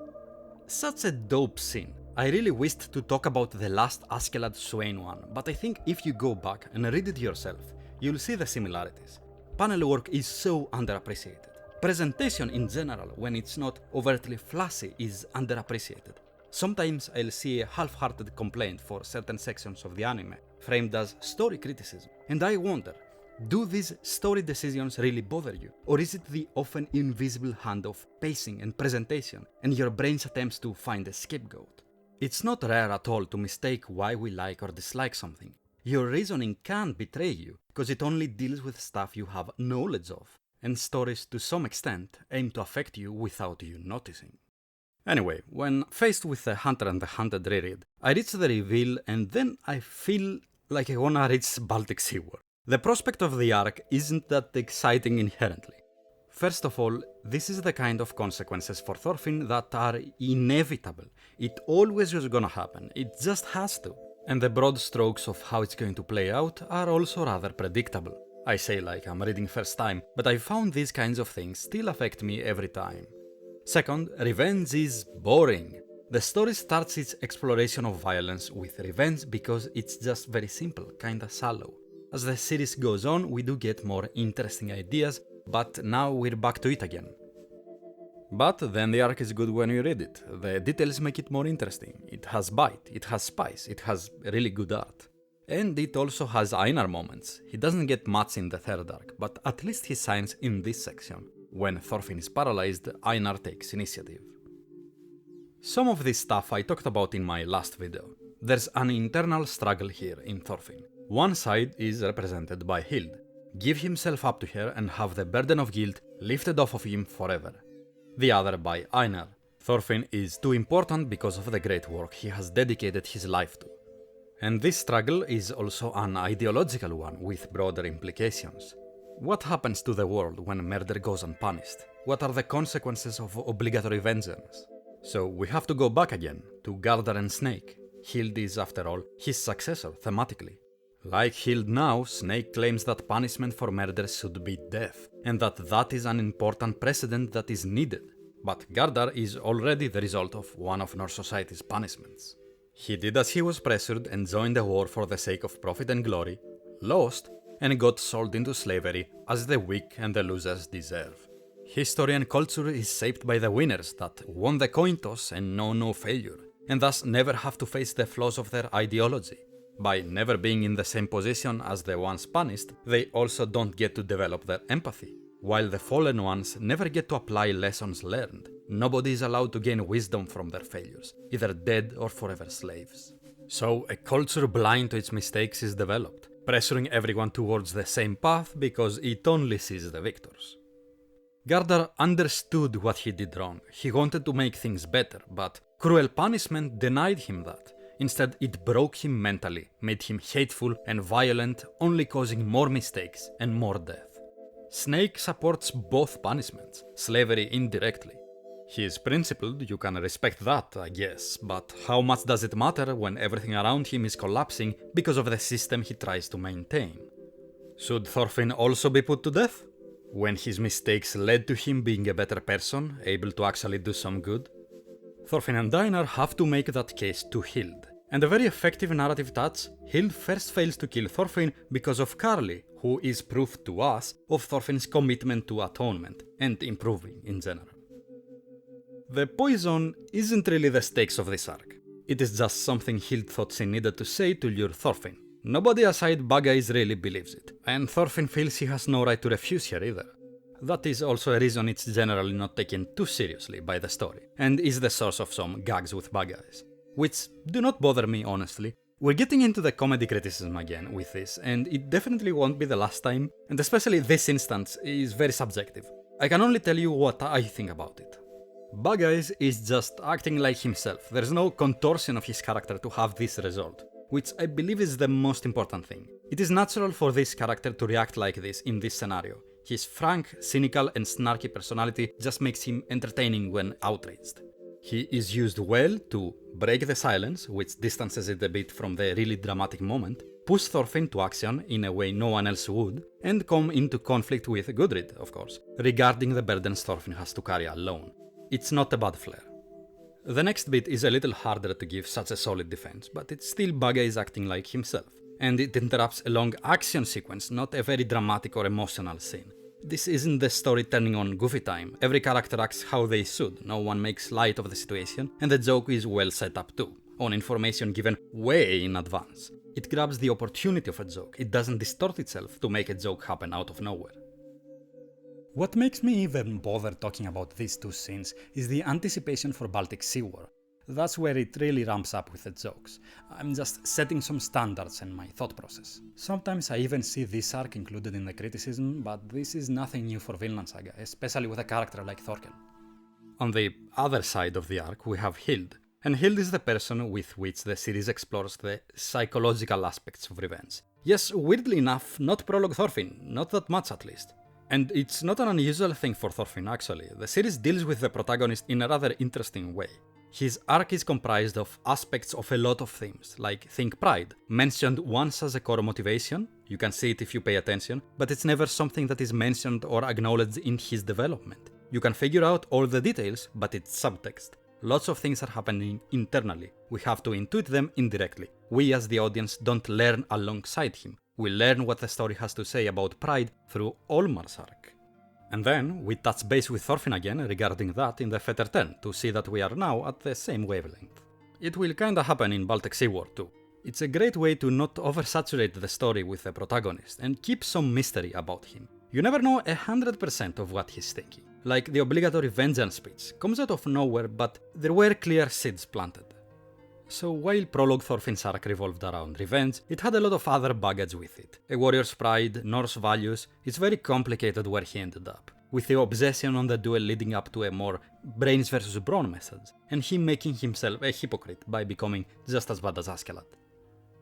Such a dope scene. I really wished to talk about the last Askeladd Swain one, but I think if you go back and read it yourself, you'll see the similarities. Panelwork is so underappreciated. Presentation in general, when it's not overtly flashy, is underappreciated. Sometimes I'll see a half-hearted complaint for certain sections of the anime, framed as story criticism, and I wonder, do these story decisions really bother you? Or is it the often invisible hand of pacing and presentation, and your brain's attempts to find a scapegoat? It's not rare at all to mistake why we like or dislike something. Your reasoning can betray you, because it only deals with stuff you have knowledge of, and stories to some extent aim to affect you without you noticing. Anyway, when faced with the Hunter and the Hunted reread, I reach the reveal and then I feel like I wanna reach Baltic Sea War. The prospect of the arc isn't that exciting inherently. First of all, this is the kind of consequences for Thorfinn that are inevitable. It always was gonna happen, it just has to. And the broad strokes of how it's going to play out are also rather predictable. I say like I'm reading first time, but I found these kinds of things still affect me every time. Second, revenge is boring. The story starts its exploration of violence with revenge because it's just very simple, kinda shallow. As the series goes on, we do get more interesting ideas, but now we're back to it again. But then the arc is good when you read it. The details make it more interesting. It has bite, it has spice, it has really good art. And it also has Einar moments. He doesn't get much in the third arc, but at least he shines in this section. When Thorfinn is paralyzed, Einar takes initiative. Some of this stuff I talked about in my last video. There's an internal struggle here in Thorfinn. One side is represented by Hild. Give himself up to her and have the burden of guilt lifted off of him forever. The other by Einar. Thorfinn is too important because of the great work he has dedicated his life to. And this struggle is also an ideological one with broader implications. What happens to the world when murder goes unpunished? What are the consequences of obligatory vengeance? So we have to go back again to Gardar and Snake. Hild is, after all, his successor thematically. Like Hild now, Snake claims that punishment for murder should be death, and that is an important precedent that is needed. But Gardar is already the result of one of Norse society's punishments. He did as he was pressured and joined the war for the sake of profit and glory, lost, and got sold into slavery as the weak and the losers deserve. History and culture is shaped by the winners that won the coin toss and know no failure, and thus never have to face the flaws of their ideology. By never being in the same position as the ones punished, they also don't get to develop their empathy. While the fallen ones never get to apply lessons learned, nobody is allowed to gain wisdom from their failures, either dead or forever slaves. So a culture blind to its mistakes is developed, pressuring everyone towards the same path because it only sees the victors. Gardar understood what he did wrong. He wanted to make things better, but cruel punishment denied him that. Instead, it broke him mentally, made him hateful and violent, only causing more mistakes and more death. Snake supports both punishments, slavery indirectly. He is principled, you can respect that, I guess, but how much does it matter when everything around him is collapsing because of the system he tries to maintain? Should Thorfinn also be put to death? When his mistakes led to him being a better person, able to actually do some good? Thorfinn and Einar have to make that case to Hild. And a very effective narrative touch, Hild first fails to kill Thorfinn because of Karli, who is proof to us of Thorfinn's commitment to atonement and improving in general. The poison isn't really the stakes of this arc. It is just something Hild thought she needed to say to lure Thorfinn. Nobody aside Bagais really believes it, and Thorfinn feels he has no right to refuse her either. That is also a reason it's generally not taken too seriously by the story, and is the source of some gags with Bagais, which do not bother me honestly. We're getting into the comedy criticism again with this, and it definitely won't be the last time, and especially this instance is very subjective. I can only tell you what I think about it. Bagais is just acting like himself. There's no contortion of his character to have this result, which I believe is the most important thing. It is natural for this character to react like this in this scenario. His frank, cynical and snarky personality just makes him entertaining when outraged. He is used well to break the silence, which distances it a bit from the really dramatic moment, push Thorfinn to action in a way no one else would, and come into conflict with Gudrid, of course, regarding the burdens Thorfinn has to carry alone. It's not a bad flair. The next bit is a little harder to give such a solid defense, but it's still Baga is acting like himself, and it interrupts a long action sequence, not a very dramatic or emotional scene. This isn't the story turning on goofy time. Every character acts how they should, no one makes light of the situation, and the joke is well set up too, on information given way in advance. It grabs the opportunity of a joke, it doesn't distort itself to make a joke happen out of nowhere. What makes me even bother talking about these two scenes is the anticipation for Baltic Sea War. That's where it really ramps up with the jokes. I'm just setting some standards in my thought process. Sometimes I even see this arc included in the criticism, but this is nothing new for Vinland Saga, especially with a character like Thorkel. On the other side of the arc we have Hild, and Hild is the person with which the series explores the psychological aspects of revenge. Yes, weirdly enough, not Prologue Thorfinn, not that much at least. And it's not an unusual thing for Thorfinn actually, the series deals with the protagonist in a rather interesting way. His arc is comprised of aspects of a lot of themes, like think pride, mentioned once as a core motivation, you can see it if you pay attention, but it's never something that is mentioned or acknowledged in his development. You can figure out all the details, but it's subtext. Lots of things are happening internally, we have to intuit them indirectly. We as the audience don't learn alongside him, we learn what the story has to say about pride through Olmar's arc. And then we touch base with Thorfinn again regarding that in the Fettered Tern to see that we are now at the same wavelength. It will kinda happen in Baltic Sea War too. It's a great way to not oversaturate the story with the protagonist and keep some mystery about him. You never know 100% of what he's thinking. Like the Obligatory Vengeance speech comes out of nowhere, but there were clear seeds planted. So while Prologue Thorfinn's arc revolved around revenge, it had a lot of other baggage with it. A warrior's pride, Norse values, it's very complicated where he ended up, with the obsession on the duel leading up to a more brains versus brawn message, and him making himself a hypocrite by becoming just as bad as Askeladd.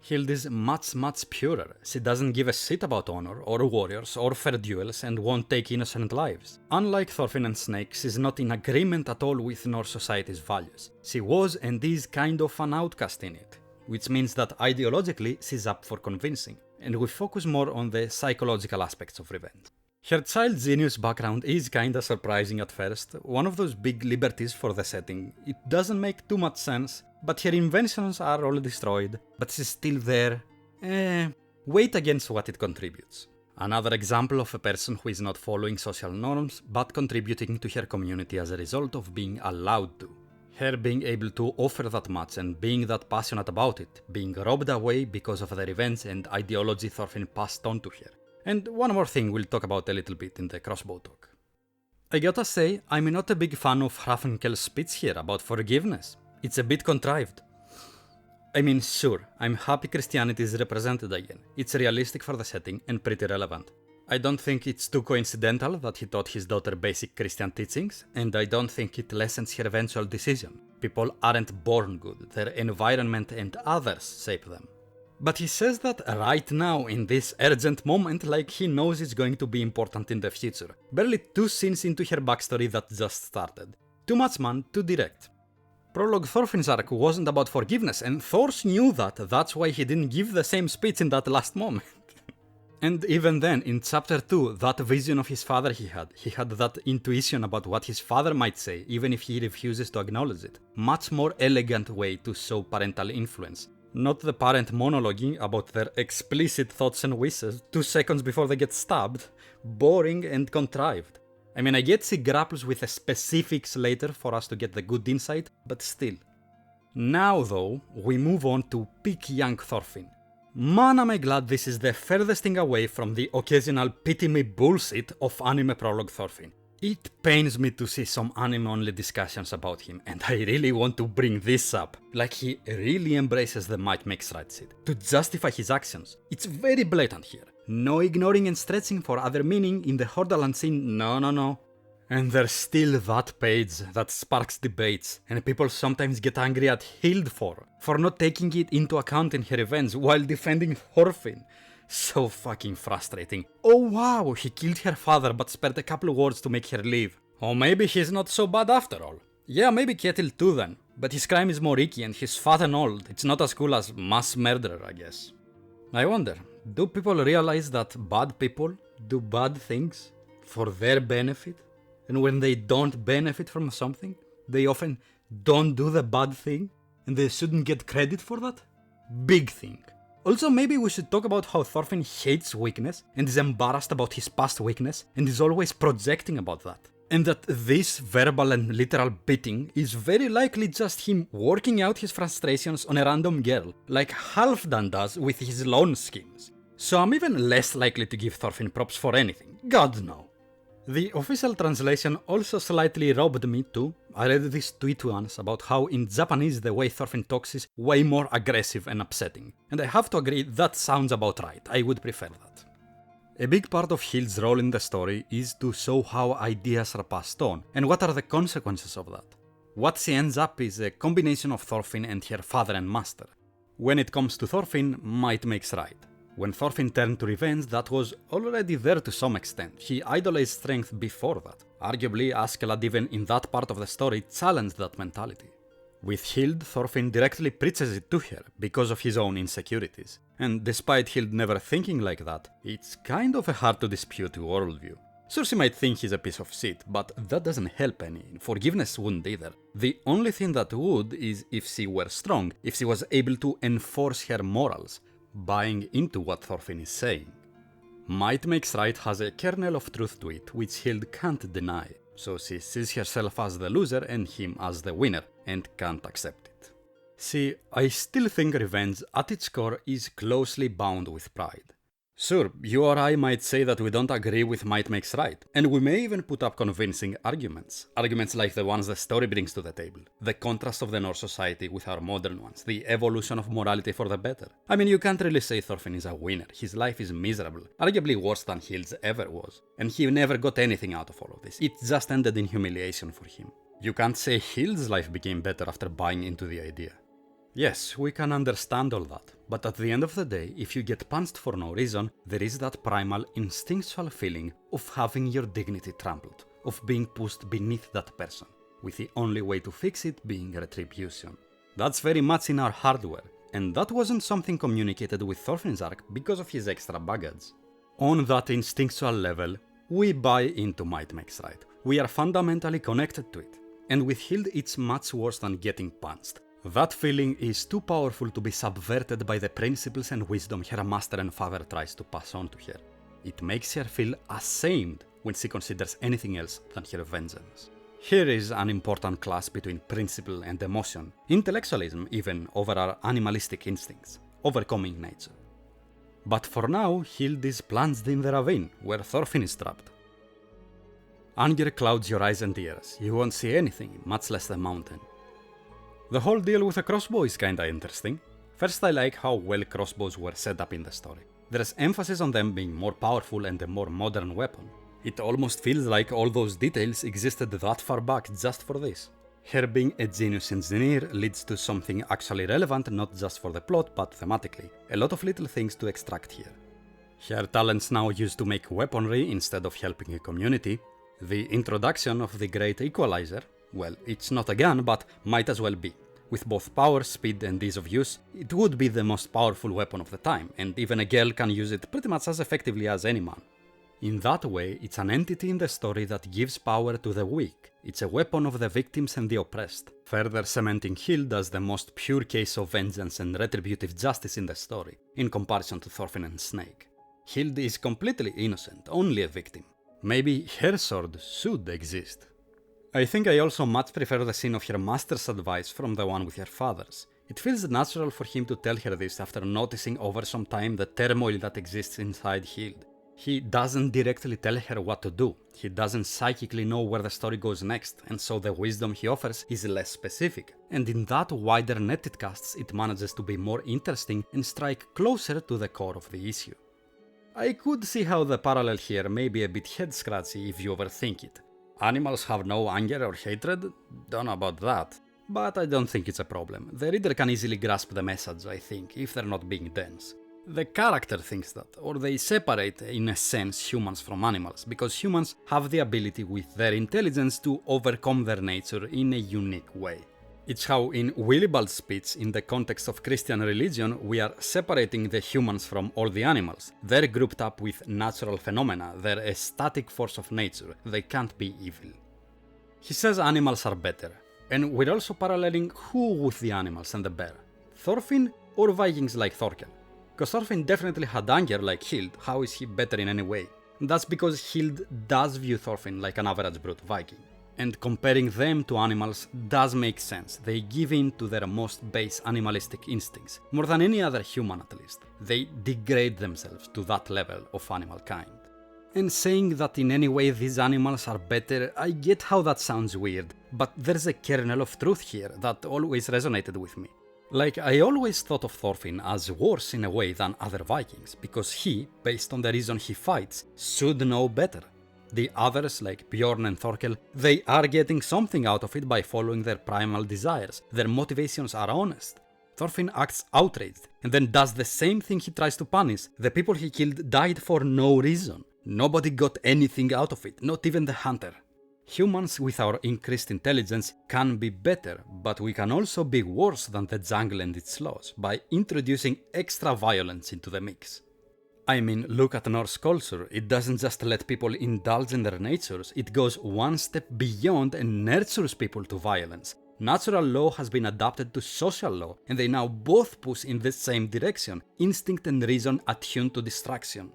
Hild is much purer. She doesn't give a shit about honor, or warriors, or fair duels, and won't take innocent lives. Unlike Thorfinn and Snake, she's not in agreement at all with Norse society's values. She was and is kind of an outcast in it, which means that ideologically she's up for convincing, and we focus more on the psychological aspects of revenge. Her child genius background is kinda surprising at first, one of those big liberties for the setting. It doesn't make too much sense, but her inventions are all destroyed, but she's still there. Weight against what it contributes. Another example of a person who is not following social norms, but contributing to her community as a result of being allowed to. Her being able to offer that much and being that passionate about it, being robbed away because of the revenge and ideology Thorfinn passed on to her. And one more thing we'll talk about a little bit in the crossbow talk. I gotta say, I'm not a big fan of Hrafnkel's speech here about forgiveness. It's a bit contrived. I mean, sure, I'm happy Christianity is represented again. It's realistic for the setting and pretty relevant. I don't think it's too coincidental that he taught his daughter basic Christian teachings, and I don't think it lessens her eventual decision. People aren't born good, their environment and others shape them. But he says that right now, in this urgent moment, like he knows it's going to be important in the future. Barely 2 scenes into her backstory that just started. Too much, man, too direct. Prologue Thorfinn's arc wasn't about forgiveness, and Thors knew that, that's why he didn't give the same speech in that last moment. And even then, in chapter 2, that vision of his father he had that intuition about what his father might say, even if he refuses to acknowledge it. Much more elegant way to show parental influence. Not the parent monologuing about their explicit thoughts and wishes 2 seconds before they get stabbed. Boring and contrived. I mean, I get she grapples with the specifics later for us to get the good insight, but still. Now though, we move on to peak young Thorfinn. Man, am I glad this is the furthest thing away from the occasional pity me bullshit of anime Prologue Thorfinn. It pains me to see some anime-only discussions about him, and I really want to bring this up, like he really embraces the might makes right shit, to justify his actions. It's very blatant here. No ignoring and stretching for other meaning in the Hordaland scene, no. And there's still that page that sparks debates, and people sometimes get angry at Hild for not taking it into account in her events while defending Thorfinn. So fucking frustrating. Oh wow, he killed her father but spared a couple words to make her leave. Or maybe he's not so bad after all. Yeah, maybe Ketil too then, but his crime is more icky and he's fat and old. It's not as cool as mass murderer, I guess. I wonder, do people realize that bad people do bad things for their benefit? And when they don't benefit from something, they often don't do the bad thing, and they shouldn't get credit for that? Big thing. Also, maybe we should talk about how Thorfinn hates weakness and is embarrassed about his past weakness and is always projecting about that. And that this verbal and literal beating is very likely just him working out his frustrations on a random girl, like Halfdan does with his loan schemes. So I'm even less likely to give Thorfinn props for anything. God no. The official translation also slightly robbed me too. I read this tweet once about how in Japanese the way Thorfinn talks is way more aggressive and upsetting. And I have to agree that sounds about right. I would prefer that. A big part of Hild's role in the story is to show how ideas are passed on, and what are the consequences of that. What she ends up is a combination of Thorfinn and her father and master. When it comes to Thorfinn, might makes right. When Thorfinn turned to revenge, that was already there to some extent. He idolized strength before that. Arguably, Askeladd even in that part of the story challenged that mentality. With Hild, Thorfinn directly preaches it to her because of his own insecurities. And despite Hild never thinking like that, it's kind of a hard to dispute worldview. Sure, she might think he's a piece of shit, but that doesn't help any. Forgiveness wouldn't either. The only thing that would is if she were strong, if she was able to enforce her morals, buying into what Thorfinn is saying. Might Makes Right has a kernel of truth to it, which Hild can't deny. So she sees herself as the loser and him as the winner, and can't accept it. See, I still think revenge at its core is closely bound with pride. Sure, you or I might say that we don't agree with Might Makes Right, and we may even put up convincing arguments. Arguments like the ones the story brings to the table, the contrast of the Norse society with our modern ones, the evolution of morality for the better. I mean, you can't really say Thorfinn is a winner. His life is miserable, arguably worse than Hild's ever was, and he never got anything out of all of this. It just ended in humiliation for him. You can't say Hild's life became better after buying into the idea. Yes, we can understand all that, but at the end of the day, if you get punched for no reason, there is that primal, instinctual feeling of having your dignity trampled, of being pushed beneath that person, with the only way to fix it being retribution. That's very much in our hardware, and that wasn't something communicated with Thorfinn's arc because of his extra baggage. On that instinctual level, we buy into Might Makes Right. We are fundamentally connected to it, and with Hild it's much worse than getting punched. That feeling is too powerful to be subverted by the principles and wisdom her master and father tries to pass on to her. It makes her feel ashamed when she considers anything else than her vengeance. Here is an important clash between principle and emotion, intellectualism even over our animalistic instincts, overcoming nature. But for now, Hild is plunged in the ravine, where Thorfinn is trapped. Anger clouds your eyes and ears, you won't see anything, much less the mountain. The whole deal with a crossbow is kinda interesting. First, I like how well crossbows were set up in the story. There's emphasis on them being more powerful and a more modern weapon. It almost feels like all those details existed that far back just for this. Her being a genius engineer leads to something actually relevant not just for the plot but thematically. A lot of little things to extract here. Her talents now used to make weaponry instead of helping a community. The introduction of the Great Equalizer, well, it's not a gun, but might as well be. With both power, speed and ease of use, it would be the most powerful weapon of the time, and even a girl can use it pretty much as effectively as any man. In that way, it's an entity in the story that gives power to the weak. It's a weapon of the victims and the oppressed, further cementing Hild as the most pure case of vengeance and retributive justice in the story, in comparison to Thorfinn and Snake. Hild is completely innocent, only a victim. Maybe her sword should exist. I think I also much prefer the scene of her master's advice from the one with her father's. It feels natural for him to tell her this after noticing over some time the turmoil that exists inside Hild. He doesn't directly tell her what to do, he doesn't psychically know where the story goes next, and so the wisdom he offers is less specific. And in that wider net it casts, it manages to be more interesting and strike closer to the core of the issue. I could see how the parallel here may be a bit head-scratchy if you overthink it. Animals have no anger or hatred? Don't know about that. But I don't think it's a problem. The reader can easily grasp the message, I think, if they're not being dense. The character thinks that, or they separate, in a sense, humans from animals, because humans have the ability with their intelligence to overcome their nature in a unique way. It's how in Willibald's speech, in the context of Christian religion, we are separating the humans from all the animals. They're grouped up with natural phenomena, they're a static force of nature, they can't be evil. He says animals are better, and we're also paralleling who with the animals and the bear, Thorfinn or Vikings like Thorkel. Because Thorfinn definitely had anger like Hild, how is he better in any way? That's because Hild does view Thorfinn like an average brute Viking. And comparing them to animals does make sense. They give in to their most base animalistic instincts, more than any other human at least. They degrade themselves to that level of animal kind. And saying that in any way these animals are better, I get how that sounds weird, but there's a kernel of truth here that always resonated with me. Like, I always thought of Thorfinn as worse in a way than other Vikings, because he, based on the reason he fights, should know better. The others, like Bjorn and Thorkel, they are getting something out of it by following their primal desires. Their motivations are honest. Thorfinn acts outraged, and then does the same thing he tries to punish. The people he killed died for no reason. Nobody got anything out of it, not even the hunter. Humans with our increased intelligence can be better, but we can also be worse than the jungle and its laws by introducing extra violence into the mix. I mean, look at Norse culture, it doesn't just let people indulge in their natures, it goes one step beyond and nurtures people to violence. Natural law has been adapted to social law, and they now both push in the same direction, instinct and reason attuned to distraction.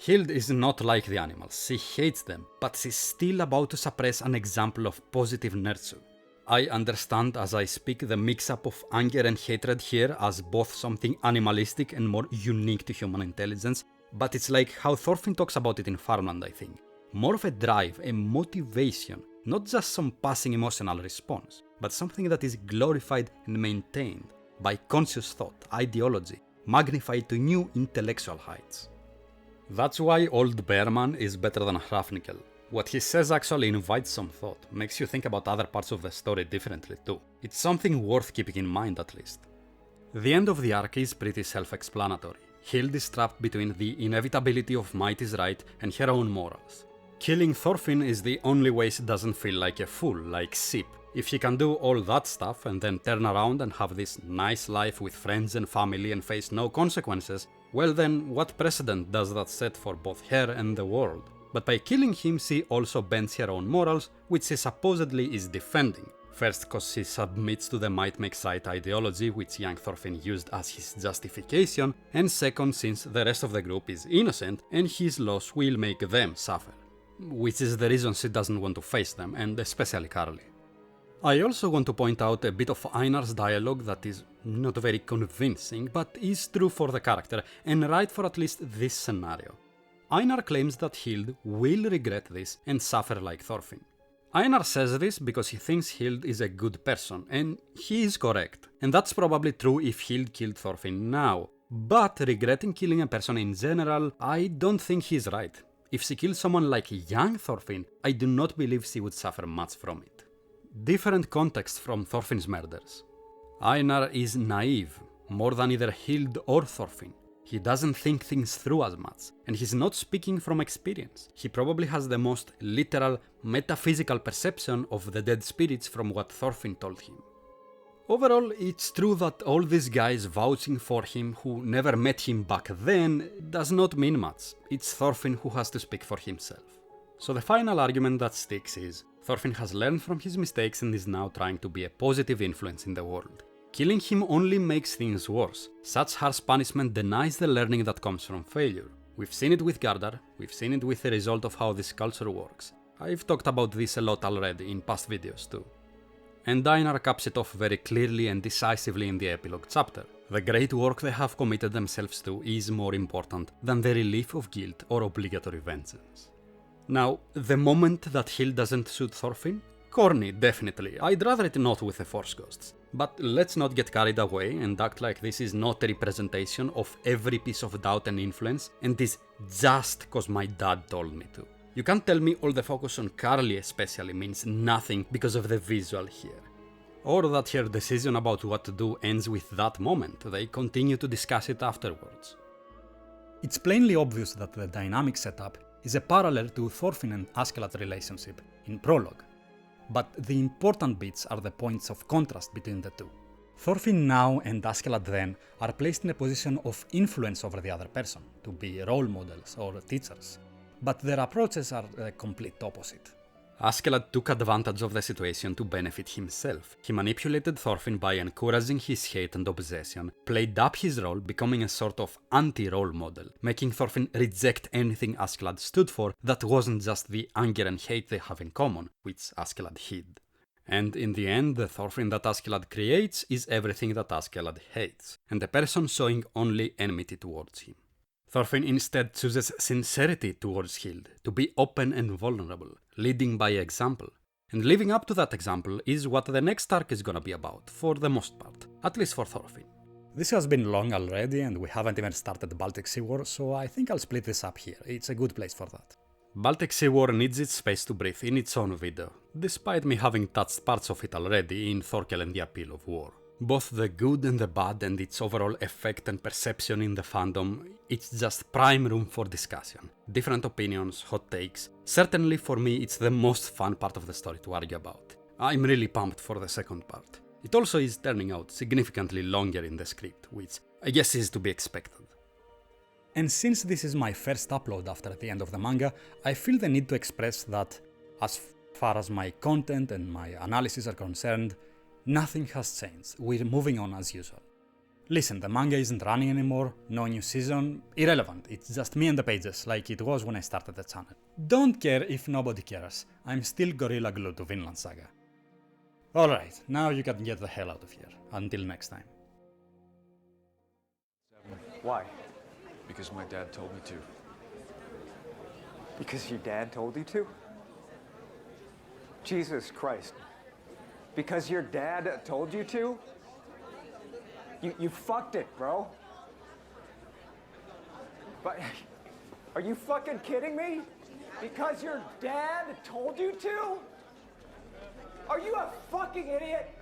Hild is not like the animals, she hates them, but she's still about to suppress an example of positive nurture. I understand as I speak the mix-up of anger and hatred here as both something animalistic and more unique to human intelligence, but it's like how Thorfinn talks about it in Farmland, I think. More of a drive, a motivation, not just some passing emotional response, but something that is glorified and maintained by conscious thought, ideology, magnified to new intellectual heights. That's why Old Bearman is better than Hrafnikel. What he says actually invites some thought, makes you think about other parts of the story differently too. It's something worth keeping in mind at least. The end of the arc is pretty self-explanatory. Hild is trapped between the inevitability of might is right and her own morals. Killing Thorfinn is the only way she doesn't feel like a fool, like Sip. If she can do all that stuff and then turn around and have this nice life with friends and family and face no consequences, well then, what precedent does that set for both her and the world? But by killing him, she also bends her own morals, which she supposedly is defending. First, cause she submits to the might makes right ideology, which young Thorfinn used as his justification, and second, since the rest of the group is innocent and his loss will make them suffer. Which is the reason she doesn't want to face them, and especially Karli. I also want to point out a bit of Einar's dialogue that is not very convincing, but is true for the character, and right for at least this scenario. Einar claims that Hild will regret this and suffer like Thorfinn. Einar says this because he thinks Hild is a good person, and he is correct. And that's probably true if Hild killed Thorfinn now. But regretting killing a person in general, I don't think he's right. If she kills someone like young Thorfinn, I do not believe she would suffer much from it. Different context from Thorfinn's murders. Einar is naive, more than either Hild or Thorfinn. He doesn't think things through as much, and he's not speaking from experience. He probably has the most literal, metaphysical perception of the dead spirits from what Thorfinn told him. Overall, it's true that all these guys vouching for him who never met him back then does not mean much. It's Thorfinn who has to speak for himself. So the final argument that sticks is, Thorfinn has learned from his mistakes and is now trying to be a positive influence in the world. Killing him only makes things worse. Such harsh punishment denies the learning that comes from failure. We've seen it with Gardar, we've seen it with the result of how this culture works. I've talked about this a lot already in past videos too. And Einar caps it off very clearly and decisively in the epilogue chapter. The great work they have committed themselves to is more important than the relief of guilt or obligatory vengeance. Now, the moment that Hild doesn't shoot Thorfinn? Corny, definitely. I'd rather it not with the Force Ghosts. But let's not get carried away and act like this is not a representation of every piece of doubt and influence and is just cause my dad told me to. You can't tell me all the focus on Karli especially means nothing because of the visual here. Or that her decision about what to do ends with that moment, they continue to discuss it afterwards. It's plainly obvious that the dynamic setup is a parallel to Thorfinn and Askeladd's relationship in Prologue, but the important bits are the points of contrast between the two. Thorfinn now and Askeladd then are placed in a position of influence over the other person, to be role models or teachers, but their approaches are the complete opposite. Askeladd took advantage of the situation to benefit himself. He manipulated Thorfinn by encouraging his hate and obsession, played up his role, becoming a sort of anti-role model, making Thorfinn reject anything Askeladd stood for that wasn't just the anger and hate they have in common, which Askeladd hid. And in the end, the Thorfinn that Askeladd creates is everything that Askeladd hates, and the person showing only enmity towards him. Thorfinn instead chooses sincerity towards Hild, to be open and vulnerable, leading by example. And living up to that example is what the next arc is gonna be about, for the most part, at least for Thorfinn. This has been long already and we haven't even started the Baltic Sea War, so I think I'll split this up here. It's a good place for that. Baltic Sea War needs its space to breathe in its own video, despite me having touched parts of it already in Thorkel and the Appeal of War. Both the good and the bad and its overall effect and perception in the fandom, it's just prime room for discussion. Different opinions, hot takes. Certainly for me it's the most fun part of the story to argue about. I'm really pumped for the second part. It also is turning out significantly longer in the script, which I guess is to be expected. And since this is my first upload after the end of the manga, I feel the need to express that, as far as my content and my analysis are concerned, nothing has changed. We're moving on as usual. Listen, the manga isn't running anymore, no new season, irrelevant. It's just me and the pages, like it was when I started the channel. Don't care if nobody cares. I'm still gorilla glued to Vinland Saga. Alright, now you can get the hell out of here. Until next time. Why? Because my dad told me to. Because your dad told you to? Jesus Christ. Because your dad told you to? You fucked it, bro. But are you fucking kidding me? Because your dad told you to? Are you a fucking idiot?